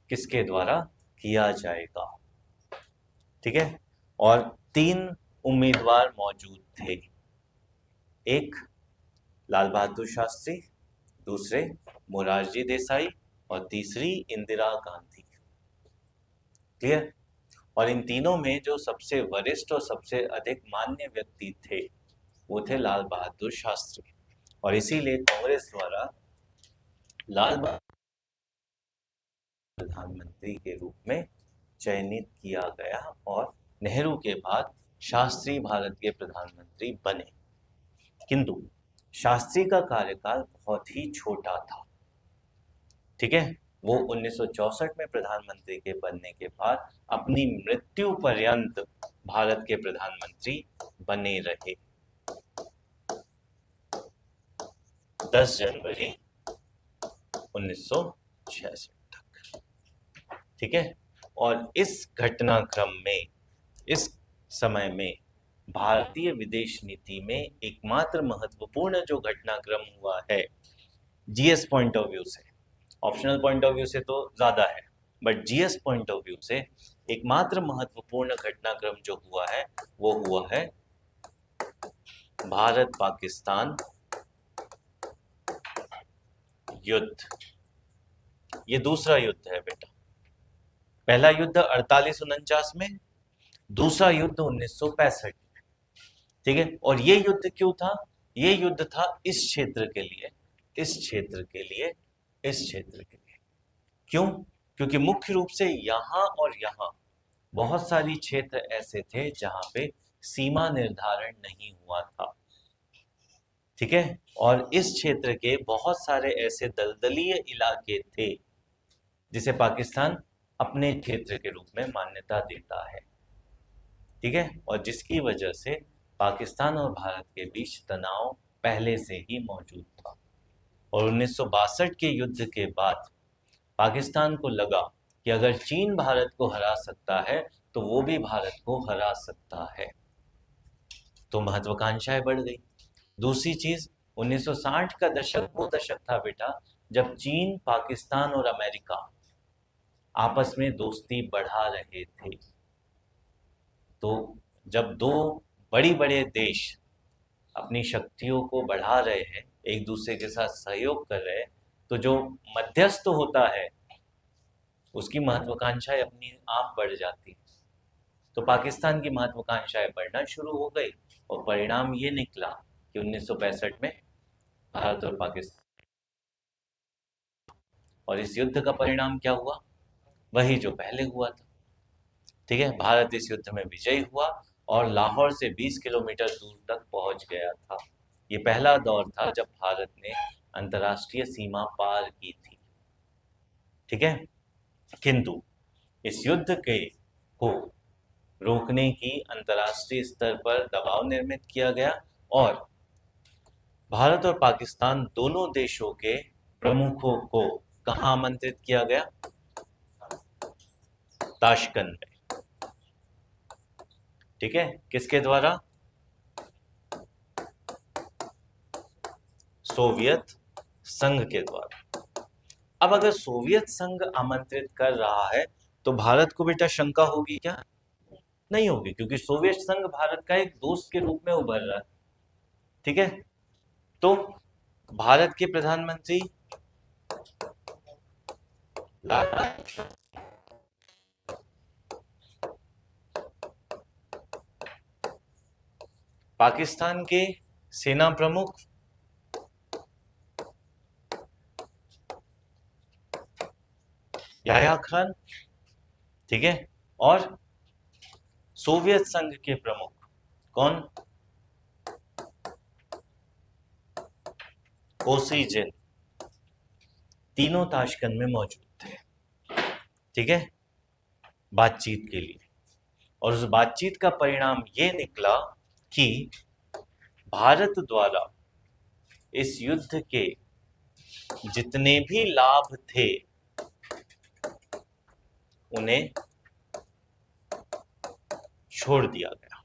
किसके द्वारा किया जाएगा। ठीक है, और 3 उम्मीदवार मौजूद थे। एक लाल बहादुर शास्त्री, दूसरे मोरारजी देसाई और तीसरी इंदिरा गांधी। क्लियर। और इन तीनों में जो सबसे वरिष्ठ और सबसे अधिक मान्य व्यक्ति थे वो थे लाल बहादुर शास्त्री, और इसीलिए कांग्रेस द्वारा लाल बहादुर प्रधानमंत्री के रूप में चयनित किया गया और नेहरू के बाद शास्त्री भारत के प्रधानमंत्री बने। किंतु शास्त्री का कार्यकाल बहुत ही छोटा था। ठीक है, वो 1964 में प्रधानमंत्री के बनने के बाद अपनी मृत्यु पर्यंत भारत के प्रधानमंत्री बने रहे। 10 जनवरी 1966 तक। ठीक है, और इस घटनाक्रम में, इस समय में भारतीय विदेश नीति में एकमात्र महत्वपूर्ण जो घटनाक्रम हुआ है, जीएस पॉइंट ऑफ व्यू से, ऑप्शनल पॉइंट ऑफ व्यू से तो ज्यादा है, but GS point of view से एकमात्र महत्वपूर्ण घटनाक्रम जो हुआ है वो हुआ है भारत पाकिस्तान युद्ध। ये दूसरा युद्ध है बेटा। पहला युद्ध 48-49 में, दूसरा युद्ध 1965। ठीक है, और ये युद्ध क्यों था? ये युद्ध था इस क्षेत्र के लिए, इस क्षेत्र के लिए, इस क्षेत्र के लिए। क्यों? क्योंकि मुख्य रूप से यहां और यहां बहुत सारी क्षेत्र ऐसे थे जहां पे सीमा निर्धारण नहीं हुआ था। ठीक है, और इस क्षेत्र के बहुत सारे ऐसे दलदलीय इलाके थे जिसे पाकिस्तान अपने क्षेत्र के रूप में मान्यता देता है। ठीक है, और जिसकी वजह से पाकिस्तान और भारत के बीच तनाव पहले से ही मौजूद था। और 1962 के युद्ध के बाद पाकिस्तान को लगा कि अगर चीन भारत को हरा सकता है तो वो भी भारत को हरा सकता है, तो महत्वाकांक्षाएं बढ़ गई। दूसरी चीज, 1960 का दशक वो दशक था बेटा जब चीन, पाकिस्तान और अमेरिका आपस में दोस्ती बढ़ा रहे थे। तो जब दो बड़ी बड़े देश अपनी शक्तियों को बढ़ा रहे हैं, एक दूसरे के साथ सहयोग कर रहे हैं, तो जो मध्यस्थ होता है उसकी महत्वाकांक्षाएं अपनी आप बढ़ जाती। तो पाकिस्तान की महत्वाकांक्षाएं बढ़ना शुरू हो गई और परिणाम ये निकला कि 1965 में भारत और पाकिस्तान, और इस युद्ध का परिणाम क्या हुआ? वही जो पहले हुआ था। ठीक है, भारत इस युद्ध में विजयी हुआ और लाहौर से 20 किलोमीटर दूर तक पहुंच गया था। ये पहला दौर था जब भारत ने अंतर्राष्ट्रीय सीमा पार की थी। ठीक है, किंतु इस युद्ध के को रोकने की अंतर्राष्ट्रीय स्तर पर दबाव निर्मित किया गया और भारत और पाकिस्तान दोनों देशों के प्रमुखों को कहाँ आमंत्रित किया गया? ताशकंद में। ठीक है, किसके द्वारा? सोवियत संघ के द्वारा। अब अगर सोवियत संघ आमंत्रित कर रहा है तो भारत को बेटा शंका होगी क्या? नहीं होगी, क्योंकि सोवियत संघ भारत का एक दोस्त के रूप में उभर रहा है। ठीक है, तो भारत के प्रधानमंत्री पाकिस्तान के सेना प्रमुख याह्या खान। ठीक है, और सोवियत संघ के प्रमुख कौन? कोसिजिन। तीनों ताशकंद में मौजूद थे, ठीक है, बातचीत के लिए। और उस बातचीत का परिणाम ये निकला कि भारत द्वारा इस युद्ध के जितने भी लाभ थे उन्हें छोड़ दिया गया,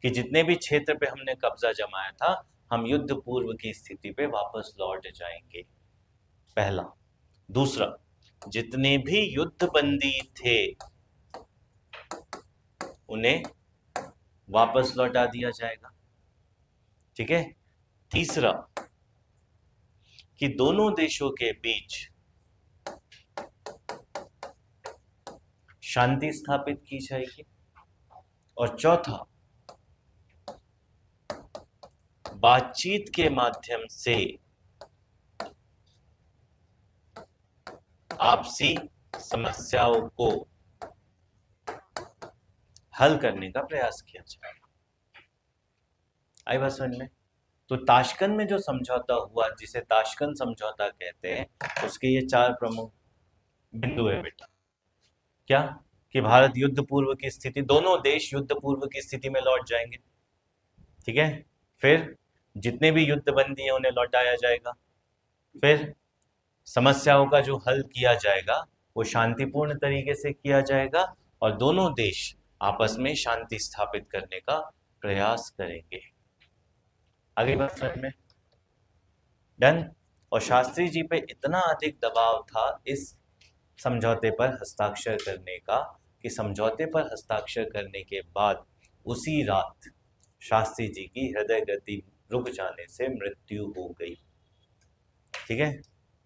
कि जितने भी क्षेत्र पे हमने कब्जा जमाया था हम युद्ध पूर्व की स्थिति पे वापस लौट जाएंगे, पहला। दूसरा, जितने भी युद्ध बंदी थे उन्हें वापस लौटा दिया जाएगा, ठीक है। तीसरा, कि दोनों देशों के बीच शांति स्थापित की जाएगी। और चौथा, बातचीत के माध्यम से आपसी समस्याओं को हल करने का प्रयास किया जाएगा। आई बात समझ में? तो ताशकंद में जो समझौता हुआ, जिसे ताशकंद समझौता कहते हैं, उसके ये 4 प्रमुख बिंदु है बेटा। क्या? कि भारत युद्ध पूर्व की स्थिति, दोनों देश युद्ध पूर्व की स्थिति में लौट जाएंगे, ठीक है। फिर जितने भी युद्ध बंदी हैं उन्हें लौटाया जाएगा। फिर समस्याओं का जो हल किया जाएगा वो शांतिपूर्ण तरीके से किया जाएगा और दोनों देश आपस में शांति स्थापित करने का प्रयास करेंगे। आगे बात समझ में? डन। और शास्त्री जी पे इतना अधिक दबाव था इस समझौते पर हस्ताक्षर करने का कि समझौते पर हस्ताक्षर करने के बाद उसी रात शास्त्री जी की हृदय गति रुक जाने से मृत्यु हो गई, ठीक है।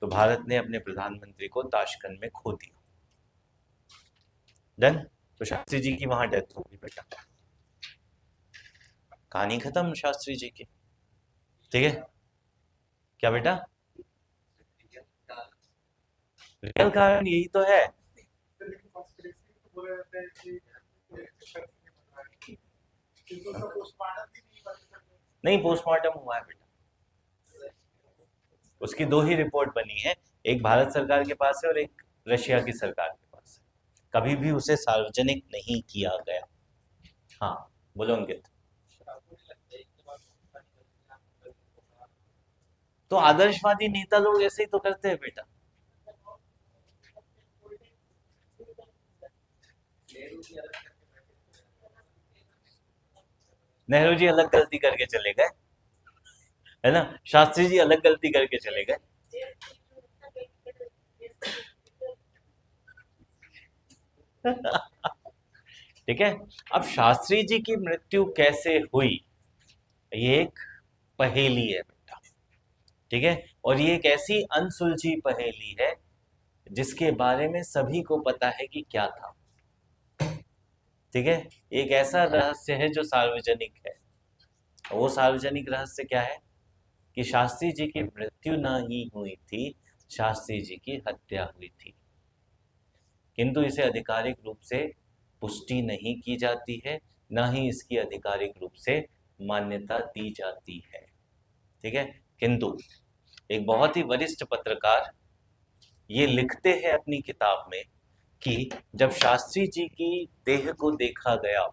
तो भारत ने अपने प्रधानमंत्री को ताशकंद में खो दिया। डन। तो शास्त्री जी की वहां डेथ हो गई बेटा, कहानी खत्म शास्त्री जी की, ठीक है। क्या बेटा? रियल कारण यही तो है। नहीं, पोस्टमार्टम हुआ है बेटा, उसकी 2 ही रिपोर्ट बनी है, एक भारत सरकार के पास है और एक रशिया की सरकार के पास है। कभी भी उसे सार्वजनिक नहीं किया गया। हाँ बोलो अंकित। तो आदर्शवादी नेता लोग ऐसे ही तो करते हैं बेटा। नेहरू जी अलग गलती करके चले गए, है ना, शास्त्री जी अलग गलती करके चले गए। ठीक है। अब शास्त्री जी की मृत्यु कैसे हुई, ये एक पहेली है बेटा, ठीक है। और ये एक ऐसी अनसुलझी पहेली है जिसके बारे में सभी को पता है कि क्या था, ठीक है। एक ऐसा रहस्य है जो सार्वजनिक है। वो सार्वजनिक रहस्य क्या है कि शास्त्री जी की मृत्यु नहीं हुई थी, शास्त्री जी की हत्या हुई थी, किंतु इसे आधिकारिक रूप से पुष्टि नहीं की जाती है, ना ही इसकी आधिकारिक रूप से मान्यता दी जाती है, ठीक है। किंतु एक बहुत ही वरिष्ठ पत्रकार ये लिखते हैं अपनी किताब में कि जब शास्त्री जी की देह को देखा गया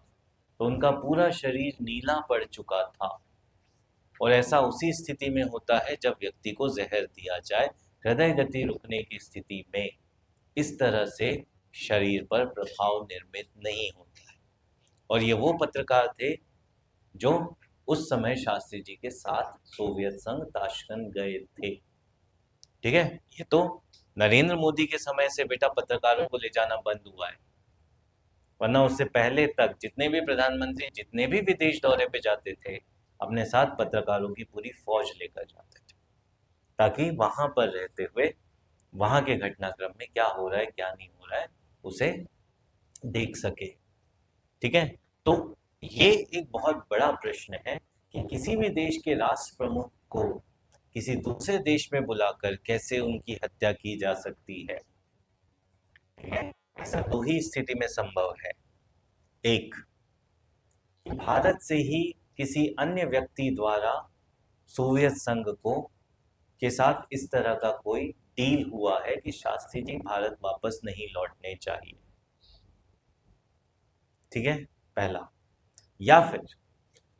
तो उनका पूरा शरीर नीला पड़ चुका था, और ऐसा उसी स्थिति में होता है जब व्यक्ति को जहर दिया जाए, हृदय गति रुकने की स्थिति में इस तरह से शरीर पर प्रभाव निर्मित नहीं होता है। और ये वो पत्रकार थे जो उस समय शास्त्री जी के साथ सोवियत संघ ताशकंद गए थे, ठीक है। ये तो नरेंद्र मोदी के समय से बेटा पत्रकारों को ले जाना बंद हुआ है, वरना उससे पहले तक जितने भी प्रधानमंत्री जितने भी विदेश दौरे पे जाते थे अपने साथ पत्रकारों की पूरी फौज लेकर जाते थे, ताकि वहां पर रहते हुए वहां के घटनाक्रम में क्या हो रहा है क्या नहीं हो रहा है उसे देख सके, ठीक है। तो ये एक बहुत बड़ा प्रश्न है कि किसी भी देश के राष्ट्र प्रमुख को किसी दूसरे देश में बुलाकर कैसे उनकी हत्या की जा सकती है, ठीक है? ऐसा 2 ही स्थिति में संभव है। एक, भारत से ही किसी अन्य व्यक्ति द्वारा सोवियत संघ को के साथ इस तरह का कोई डील हुआ है कि शास्त्री जी भारत वापस नहीं लौटने चाहिए। ठीक है, पहला। या फिर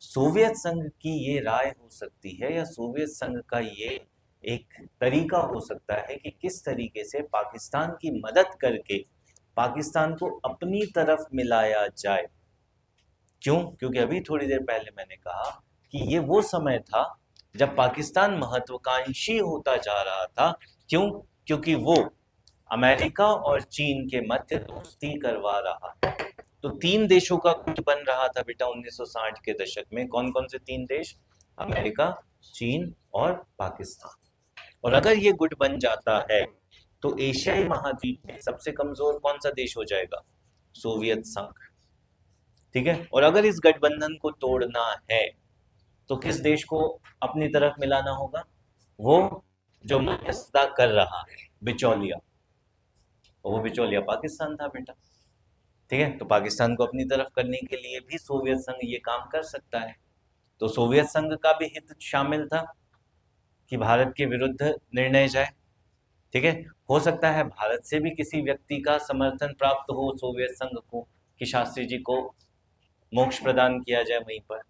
सोवियत संघ की ये राय हो सकती है, या सोवियत संघ का ये एक तरीका हो सकता है कि किस तरीके से पाकिस्तान की मदद करके पाकिस्तान को अपनी तरफ मिलाया जाए। क्यों? क्योंकि अभी थोड़ी देर पहले मैंने कहा कि ये वो समय था जब पाकिस्तान महत्वाकांक्षी होता जा रहा था। क्यों? क्योंकि वो अमेरिका और चीन के मध्य दोस्ती करवा रहा है। तो तीन देशों का गुट बन रहा था बेटा 1960 के दशक में। कौन कौन से तीन देश? अमेरिका, चीन और पाकिस्तान। और अगर ये गुट बन जाता है तो एशियाई महाद्वीप में सबसे कमजोर कौन सा देश हो जाएगा? सोवियत संघ। ठीक है, और अगर इस गठबंधन को तोड़ना है तो किस देश को अपनी तरफ मिलाना होगा? वो जो मध्यस्थता कर रहा है, बिचौलिया। और वो बिचौलिया पाकिस्तान था बेटा। ठीक है, तो पाकिस्तान को अपनी तरफ करने के लिए भी सोवियत संघ ये काम कर सकता है। तो सोवियत संघ का भी हित शामिल था कि भारत के विरुद्ध निर्णय जाए। ठीक है, हो सकता है भारत से भी किसी व्यक्ति का समर्थन प्राप्त हो सोवियत संघ को कि शास्त्री जी को मोक्ष प्रदान किया जाए वहीं पर।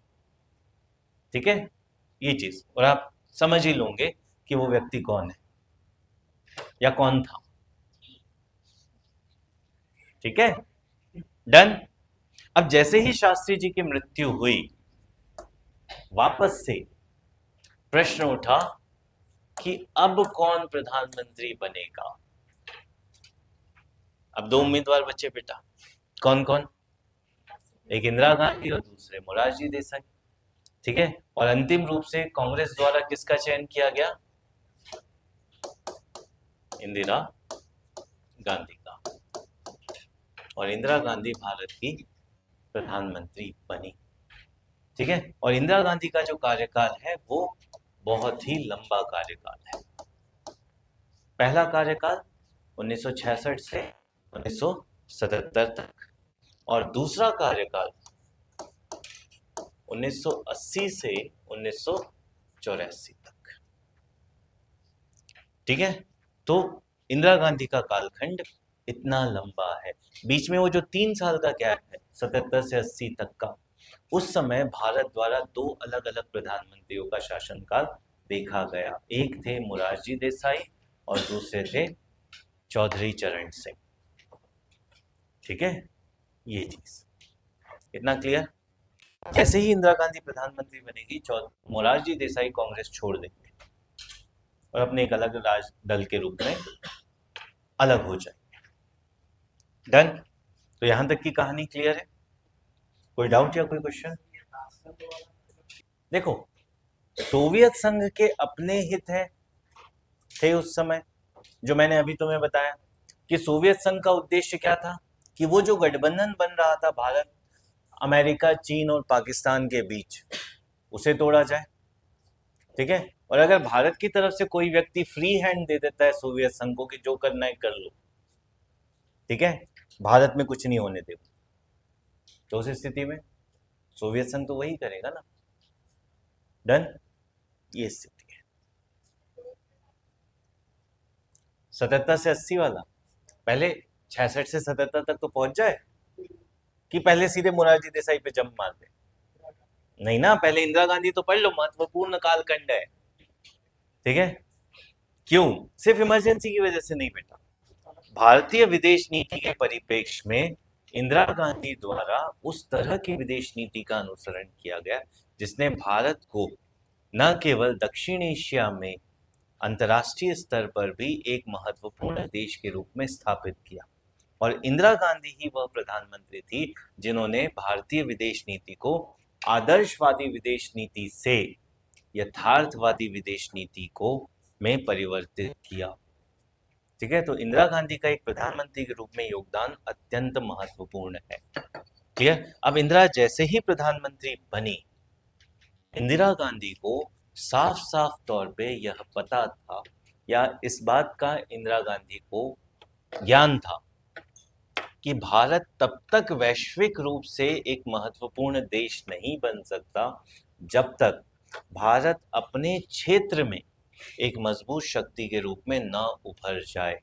ठीक है, ये चीज, और आप समझ ही लोगे कि वो व्यक्ति कौन है या कौन था। ठीक है, डन। अब जैसे ही शास्त्री जी की मृत्यु हुई, वापस से प्रश्न उठा कि अब कौन प्रधानमंत्री बनेगा। अब दो उम्मीदवार बचे बेटा। कौन कौन? एक इंदिरा गांधी और दूसरे मोरारजी देसाई। ठीक है, और अंतिम रूप से कांग्रेस द्वारा किसका चयन किया गया? इंदिरा गांधी का। और इंदिरा गांधी भारत की प्रधानमंत्री बनी। ठीक है, और इंदिरा गांधी का जो कार्यकाल है वो बहुत ही लंबा कार्यकाल है। पहला कार्यकाल 1966 से 1977 तक, और दूसरा कार्यकाल 1980 से 1984 तक। ठीक है, तो इंदिरा गांधी का कालखंड इतना लंबा है। बीच में वो जो 3 साल का गैप है 77 से 80 तक का, उस समय भारत द्वारा दो अलग अलग प्रधानमंत्रियों का शासनकाल देखा गया। एक थे मोरारजी देसाई और दूसरे थे चौधरी चरण सिंह। ठीक है, ये चीज इतना क्लियर। जैसे ही इंदिरा गांधी प्रधानमंत्री बनेगी, मोरारजी देसाई कांग्रेस छोड़ देंगे और अपने एक अलग राज दल के रूप में अलग हो जाएंगे। डन। तो यहां तक की कहानी क्लियर है? कोई डाउट या कोई क्वेश्चन? देखो, सोवियत संघ के अपने हित है थे उस समय, जो मैंने अभी तुम्हें बताया कि सोवियत संघ का उद्देश्य क्या था कि वो जो गठबंधन बन रहा था भारत, अमेरिका, चीन और पाकिस्तान के बीच, उसे तोड़ा जाए। ठीक है, और अगर भारत की तरफ से कोई व्यक्ति फ्री हैंड दे देता है सोवियत संघ को कि जो करना है कर लो, ठीक है, भारत में कुछ नहीं होने दे, तो उस स्थिति में सोवियत संघ तो वही करेगा ना। डन। ये स्थिति है 77 से 80 वाला। पहले 66 से 77 तक तो पहुंच जाए कि पहले सीधे मोरारजी देसाई पे जंप मार दे? नहीं ना, पहले इंदिरा गांधी तो पढ़ लो, महत्वपूर्ण कालखंड है। ठीक है, क्यों? सिर्फ इमरजेंसी की वजह से नहीं बेटा, भारतीय विदेश नीति के परिप्रेक्ष्य में इंदिरा गांधी द्वारा उस तरह की विदेश नीति का अनुसरण किया गया जिसने भारत को न केवल दक्षिण एशिया में अंतर्राष्ट्रीय स्तर पर भी एक महत्वपूर्ण देश के रूप में स्थापित किया। और इंदिरा गांधी ही वह प्रधानमंत्री थी जिन्होंने भारतीय विदेश नीति को आदर्शवादी विदेश नीति से यथार्थवादी विदेश नीति को में परिवर्तित किया। ठीक है, तो इंदिरा गांधी का एक प्रधानमंत्री के रूप में योगदान अत्यंत महत्वपूर्ण है। क्लियर? अब इंदिरा जैसे ही प्रधानमंत्री बनी, इंदिरा गांधी को साफ साफ तौर पे यह पता था, या इस बात का इंदिरा गांधी को ज्ञान था कि भारत तब तक वैश्विक रूप से एक महत्वपूर्ण देश नहीं बन सकता जब तक भारत अपने क्षेत्र में एक मजबूत शक्ति के रूप में न उभर जाए,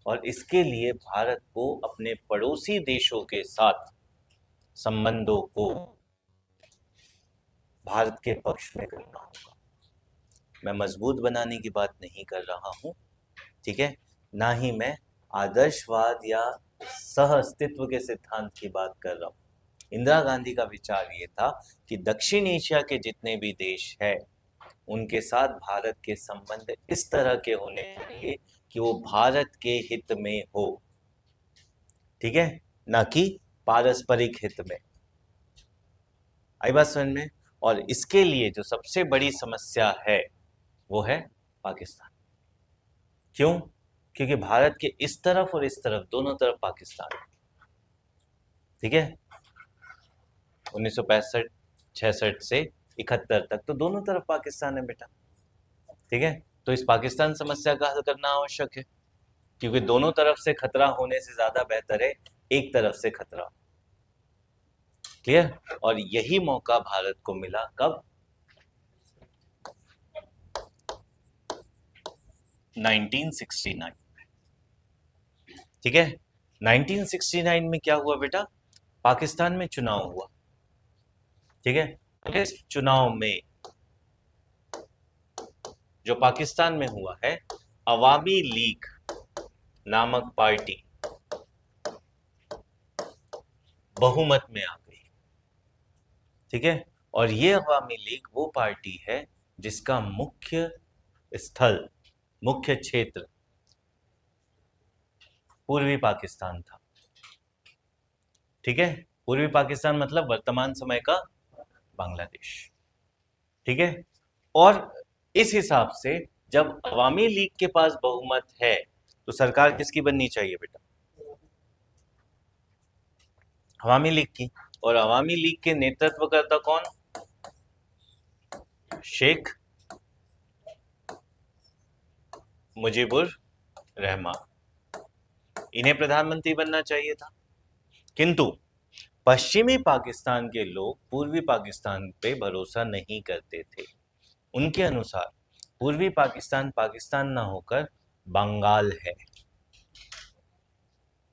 और इसके लिए भारत को अपने पड़ोसी देशों के साथ संबंधों को भारत के पक्ष में करना होगा। मैं मजबूत बनाने की बात नहीं कर रहा हूं, ठीक है, ना ही मैं आदर्शवाद या सह अस्तित्व के सिद्धांत की बात कर रहा हूं। इंदिरा गांधी का विचार ये था कि दक्षिण एशिया के जितने भी देश हैं उनके साथ भारत के संबंध इस तरह के होने चाहिए कि वो भारत के हित में हो, ठीक है, ना कि पारस्परिक हित में। आई बात समझ में? और इसके लिए जो सबसे बड़ी समस्या है वो है पाकिस्तान। क्यों? क्योंकि भारत के इस तरफ और इस तरफ, दोनों तरफ पाकिस्तान है, ठीक है। 1965-66 से 71 तक तो दोनों तरफ पाकिस्तान है बेटा, ठीक है। तो इस पाकिस्तान समस्या का हल करना आवश्यक है, क्योंकि दोनों तरफ से खतरा होने से ज्यादा बेहतर है एक तरफ से खतरा। क्लियर? और यही मौका भारत को मिला कब? 1969, ठीक है। 1969 में क्या हुआ बेटा? पाकिस्तान में चुनाव हुआ, ठीक है। इस चुनाव में जो पाकिस्तान में हुआ है, अवामी लीग नामक पार्टी बहुमत में आ गई, ठीक है। और ये अवामी लीग वो पार्टी है जिसका मुख्य स्थल, मुख्य क्षेत्र पूर्वी पाकिस्तान था, ठीक है। पूर्वी पाकिस्तान मतलब वर्तमान समय का बांग्लादेश, ठीक है। और इस हिसाब से जब अवामी लीग के पास बहुमत है तो सरकार किसकी बननी चाहिए बेटा? अवामी लीग की। और अवामी लीग के नेतृत्व करता कौन? शेख मुजीबुर रहमान। इन्हें प्रधानमंत्री बनना चाहिए था, किंतु पश्चिमी पाकिस्तान के लोग पूर्वी पाकिस्तान पे भरोसा नहीं करते थे। उनके अनुसार पूर्वी पाकिस्तान पाकिस्तान ना होकर बंगाल है,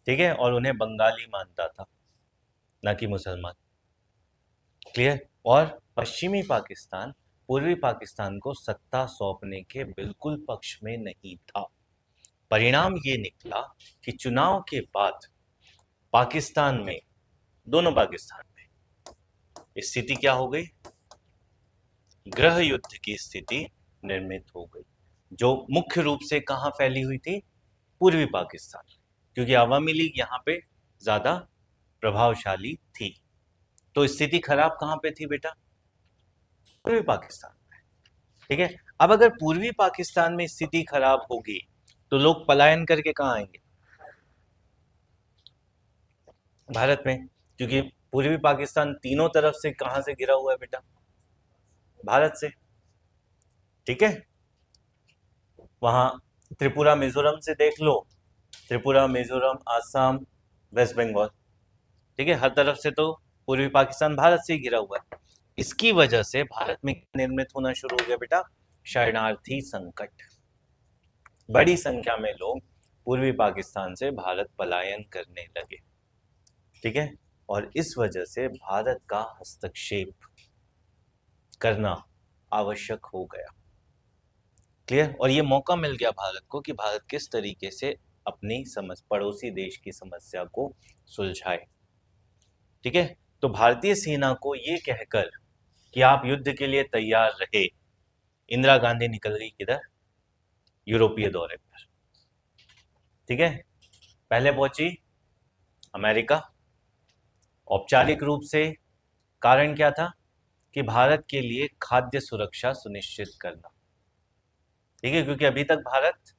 ठीक है, और उन्हें बंगाली मानता था, ना कि मुसलमान। क्लियर? और पश्चिमी पाकिस्तान पूर्वी पाकिस्तान को सत्ता सौंपने के बिल्कुल पक्ष में नहीं था। परिणाम ये निकला कि चुनाव के बाद पाकिस्तान में, दोनों पाकिस्तान में स्थिति क्या हो गई? गृह युद्ध की स्थिति निर्मित हो गई, जो मुख्य रूप से कहां फैली हुई थी? पूर्वी पाकिस्तान, क्योंकि अवामी लीग यहां पे ज्यादा प्रभावशाली थी। तो स्थिति खराब कहां पे थी बेटा? पूर्वी पाकिस्तान में, ठीक है। अब अगर पूर्वी पाकिस्तान में स्थिति खराब होगी तो लोग पलायन करके कहां आएंगे? भारत में, क्योंकि पूर्वी पाकिस्तान तीनों तरफ से कहां से घिरा हुआ है बेटा? भारत से, ठीक है। वहां त्रिपुरा मिजोरम से देख लो, त्रिपुरा मिजोरम आसाम वेस्ट बंगाल, ठीक है, हर तरफ से तो पूर्वी पाकिस्तान भारत से ही घिरा हुआ है। इसकी वजह से भारत में निर्मित होना शुरू हो गया बेटा शरणार्थी संकट। बड़ी संख्या में लोग पूर्वी पाकिस्तान से भारत पलायन करने लगे, ठीक है। और इस वजह से भारत का हस्तक्षेप करना आवश्यक हो गया। क्लियर? और ये मौका मिल गया भारत को कि भारत किस तरीके से अपनी पड़ोसी देश की समस्या को सुलझाए, ठीक है। तो भारतीय सेना को ये कहकर कि आप युद्ध के लिए तैयार रहे, इंदिरा गांधी निकल गई किधर? यूरोपीय दौरे पर, ठीक है। पहले पहुंची अमेरिका। औपचारिक रूप से कारण क्या था? कि भारत के लिए खाद्य सुरक्षा सुनिश्चित करना, ठीक है, क्योंकि अभी तक भारत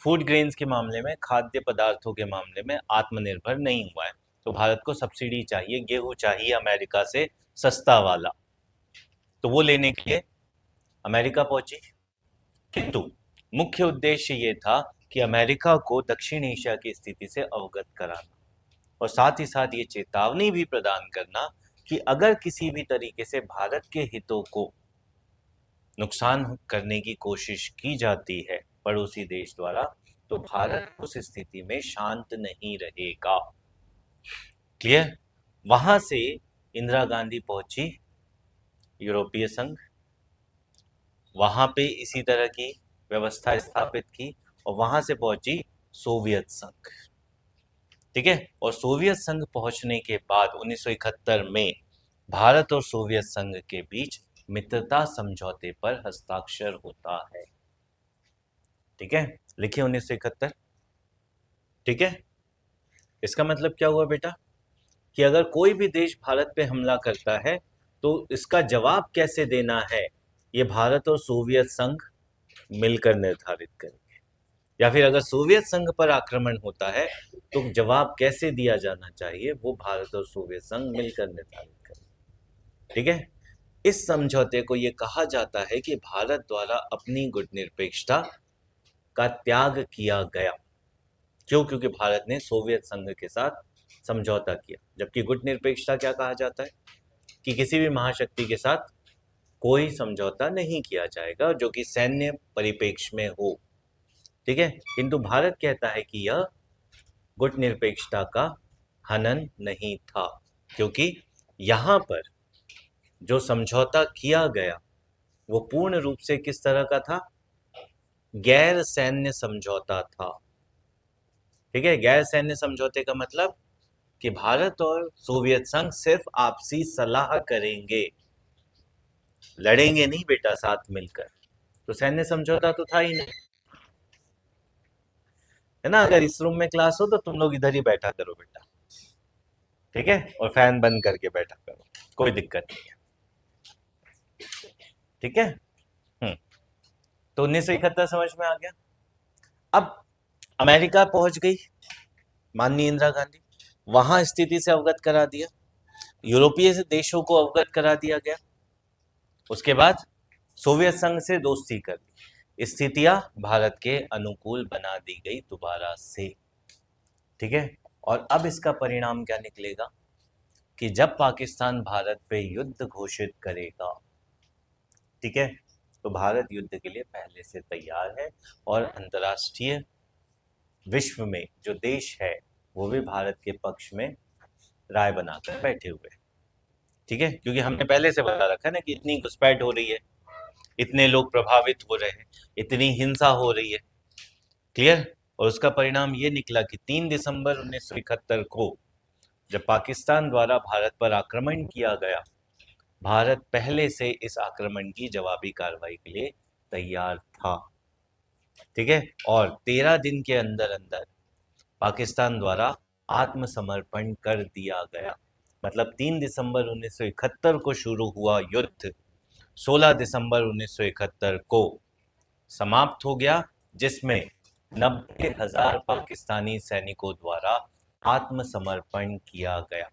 फूड ग्रेन्स के मामले में, खाद्य पदार्थों के मामले में आत्मनिर्भर नहीं हुआ है। तो भारत को सब्सिडी चाहिए, गेहूं चाहिए अमेरिका से सस्ता वाला, तो वो लेने के लिए अमेरिका पहुंची। किंतु मुख्य उद्देश्य ये था कि अमेरिका को दक्षिण एशिया की स्थिति से अवगत कराना, और साथ ही साथ ये चेतावनी भी प्रदान करना कि अगर किसी भी तरीके से भारत के हितों को नुकसान करने की कोशिश की जाती है पड़ोसी देश द्वारा, तो भारत उस स्थिति में शांत नहीं रहेगा। क्लियर? वहां से इंदिरा गांधी पहुंची यूरोपीय संघ, वहां पे इसी तरह की व्यवस्था स्थापित की, और वहां से पहुंची सोवियत संघ। ठीक है, और सोवियत संघ पहुंचने के बाद 1971 में भारत और सोवियत संघ के बीच मित्रता समझौते पर हस्ताक्षर होता है। ठीक है, लिखिए 1971। ठीक है, इसका मतलब क्या हुआ बेटा कि अगर कोई भी देश भारत पे हमला करता है तो इसका जवाब कैसे देना है, ये भारत और सोवियत संघ मिलकर निर्धारित करेंगे। या फिर अगर सोवियत संघ पर आक्रमण होता है तो जवाब कैसे दिया जाना चाहिए, वो भारत और सोवियत संघ मिलकर निर्धारित करेंगे। ठीक है, इस समझौते को ये कहा जाता है कि भारत द्वारा अपनी गुटनिरपेक्षता का त्याग किया गया। क्यों? क्योंकि भारत ने सोवियत संघ के साथ समझौता किया। जबकि गुटनिरपेक्षता क्या कहा जाता है कि किसी भी महाशक्ति के साथ कोई समझौता नहीं किया जाएगा जो कि सैन्य परिप्रेक्ष्य में हो। ठीक है, किंतु भारत कहता है कि यह गुटनिरपेक्षता का हनन नहीं था, क्योंकि यहां पर जो समझौता किया गया वो पूर्ण रूप से किस तरह का था? गैर सैन्य समझौता था। ठीक है, गैर सैन्य समझौते का मतलब कि भारत और सोवियत संघ सिर्फ आपसी सलाह करेंगे, लड़ेंगे नहीं बेटा साथ मिलकर। तो सैन्य समझौता तो था ही नहीं, है ना? अगर इस रूम में क्लास हो तो तुम लोग इधर ही बैठा करो बेटा, ठीक है, और फैन बंद करके बैठा करो, कोई दिक्कत नहीं है। ठीक है, तो 1971 समझ में आ गया। अब अमेरिका पहुंच गई माननीय इंदिरा गांधी, वहां स्थिति से अवगत करा दिया, यूरोपीय देशों को अवगत करा दिया गया। उसके बाद सोवियत संघ से दोस्ती कर दी, स्थितियां भारत के अनुकूल बना दी गई दोबारा से। ठीक है, और अब इसका परिणाम क्या निकलेगा कि जब पाकिस्तान भारत पे युद्ध घोषित करेगा, ठीक है, तो भारत युद्ध के लिए पहले से तैयार है, और अंतर्राष्ट्रीय विश्व में जो देश है वो भी भारत के पक्ष में राय बनाकर बैठे हुए हैं। ठीक है, क्योंकि हमने पहले से बता रखा है ना कि इतनी घुसपैठ हो रही है, इतने लोग प्रभावित हो रहे हैं, इतनी हिंसा हो रही है। क्लियर? और उसका परिणाम ये निकला कि 3 दिसंबर 1971 को जब पाकिस्तान द्वारा भारत पर आक्रमण किया गया, भारत पहले से इस आक्रमण की जवाबी कार्रवाई के लिए तैयार था। ठीक है, और 13 दिन के अंदर अंदर पाकिस्तान द्वारा आत्मसमर्पण कर दिया गया। मतलब 3 दिसंबर 1971 को शुरू हुआ युद्ध 16 दिसंबर 1971 को समाप्त हो गया, जिसमें 90,000 पाकिस्तानी सैनिकों द्वारा आत्मसमर्पण किया गया।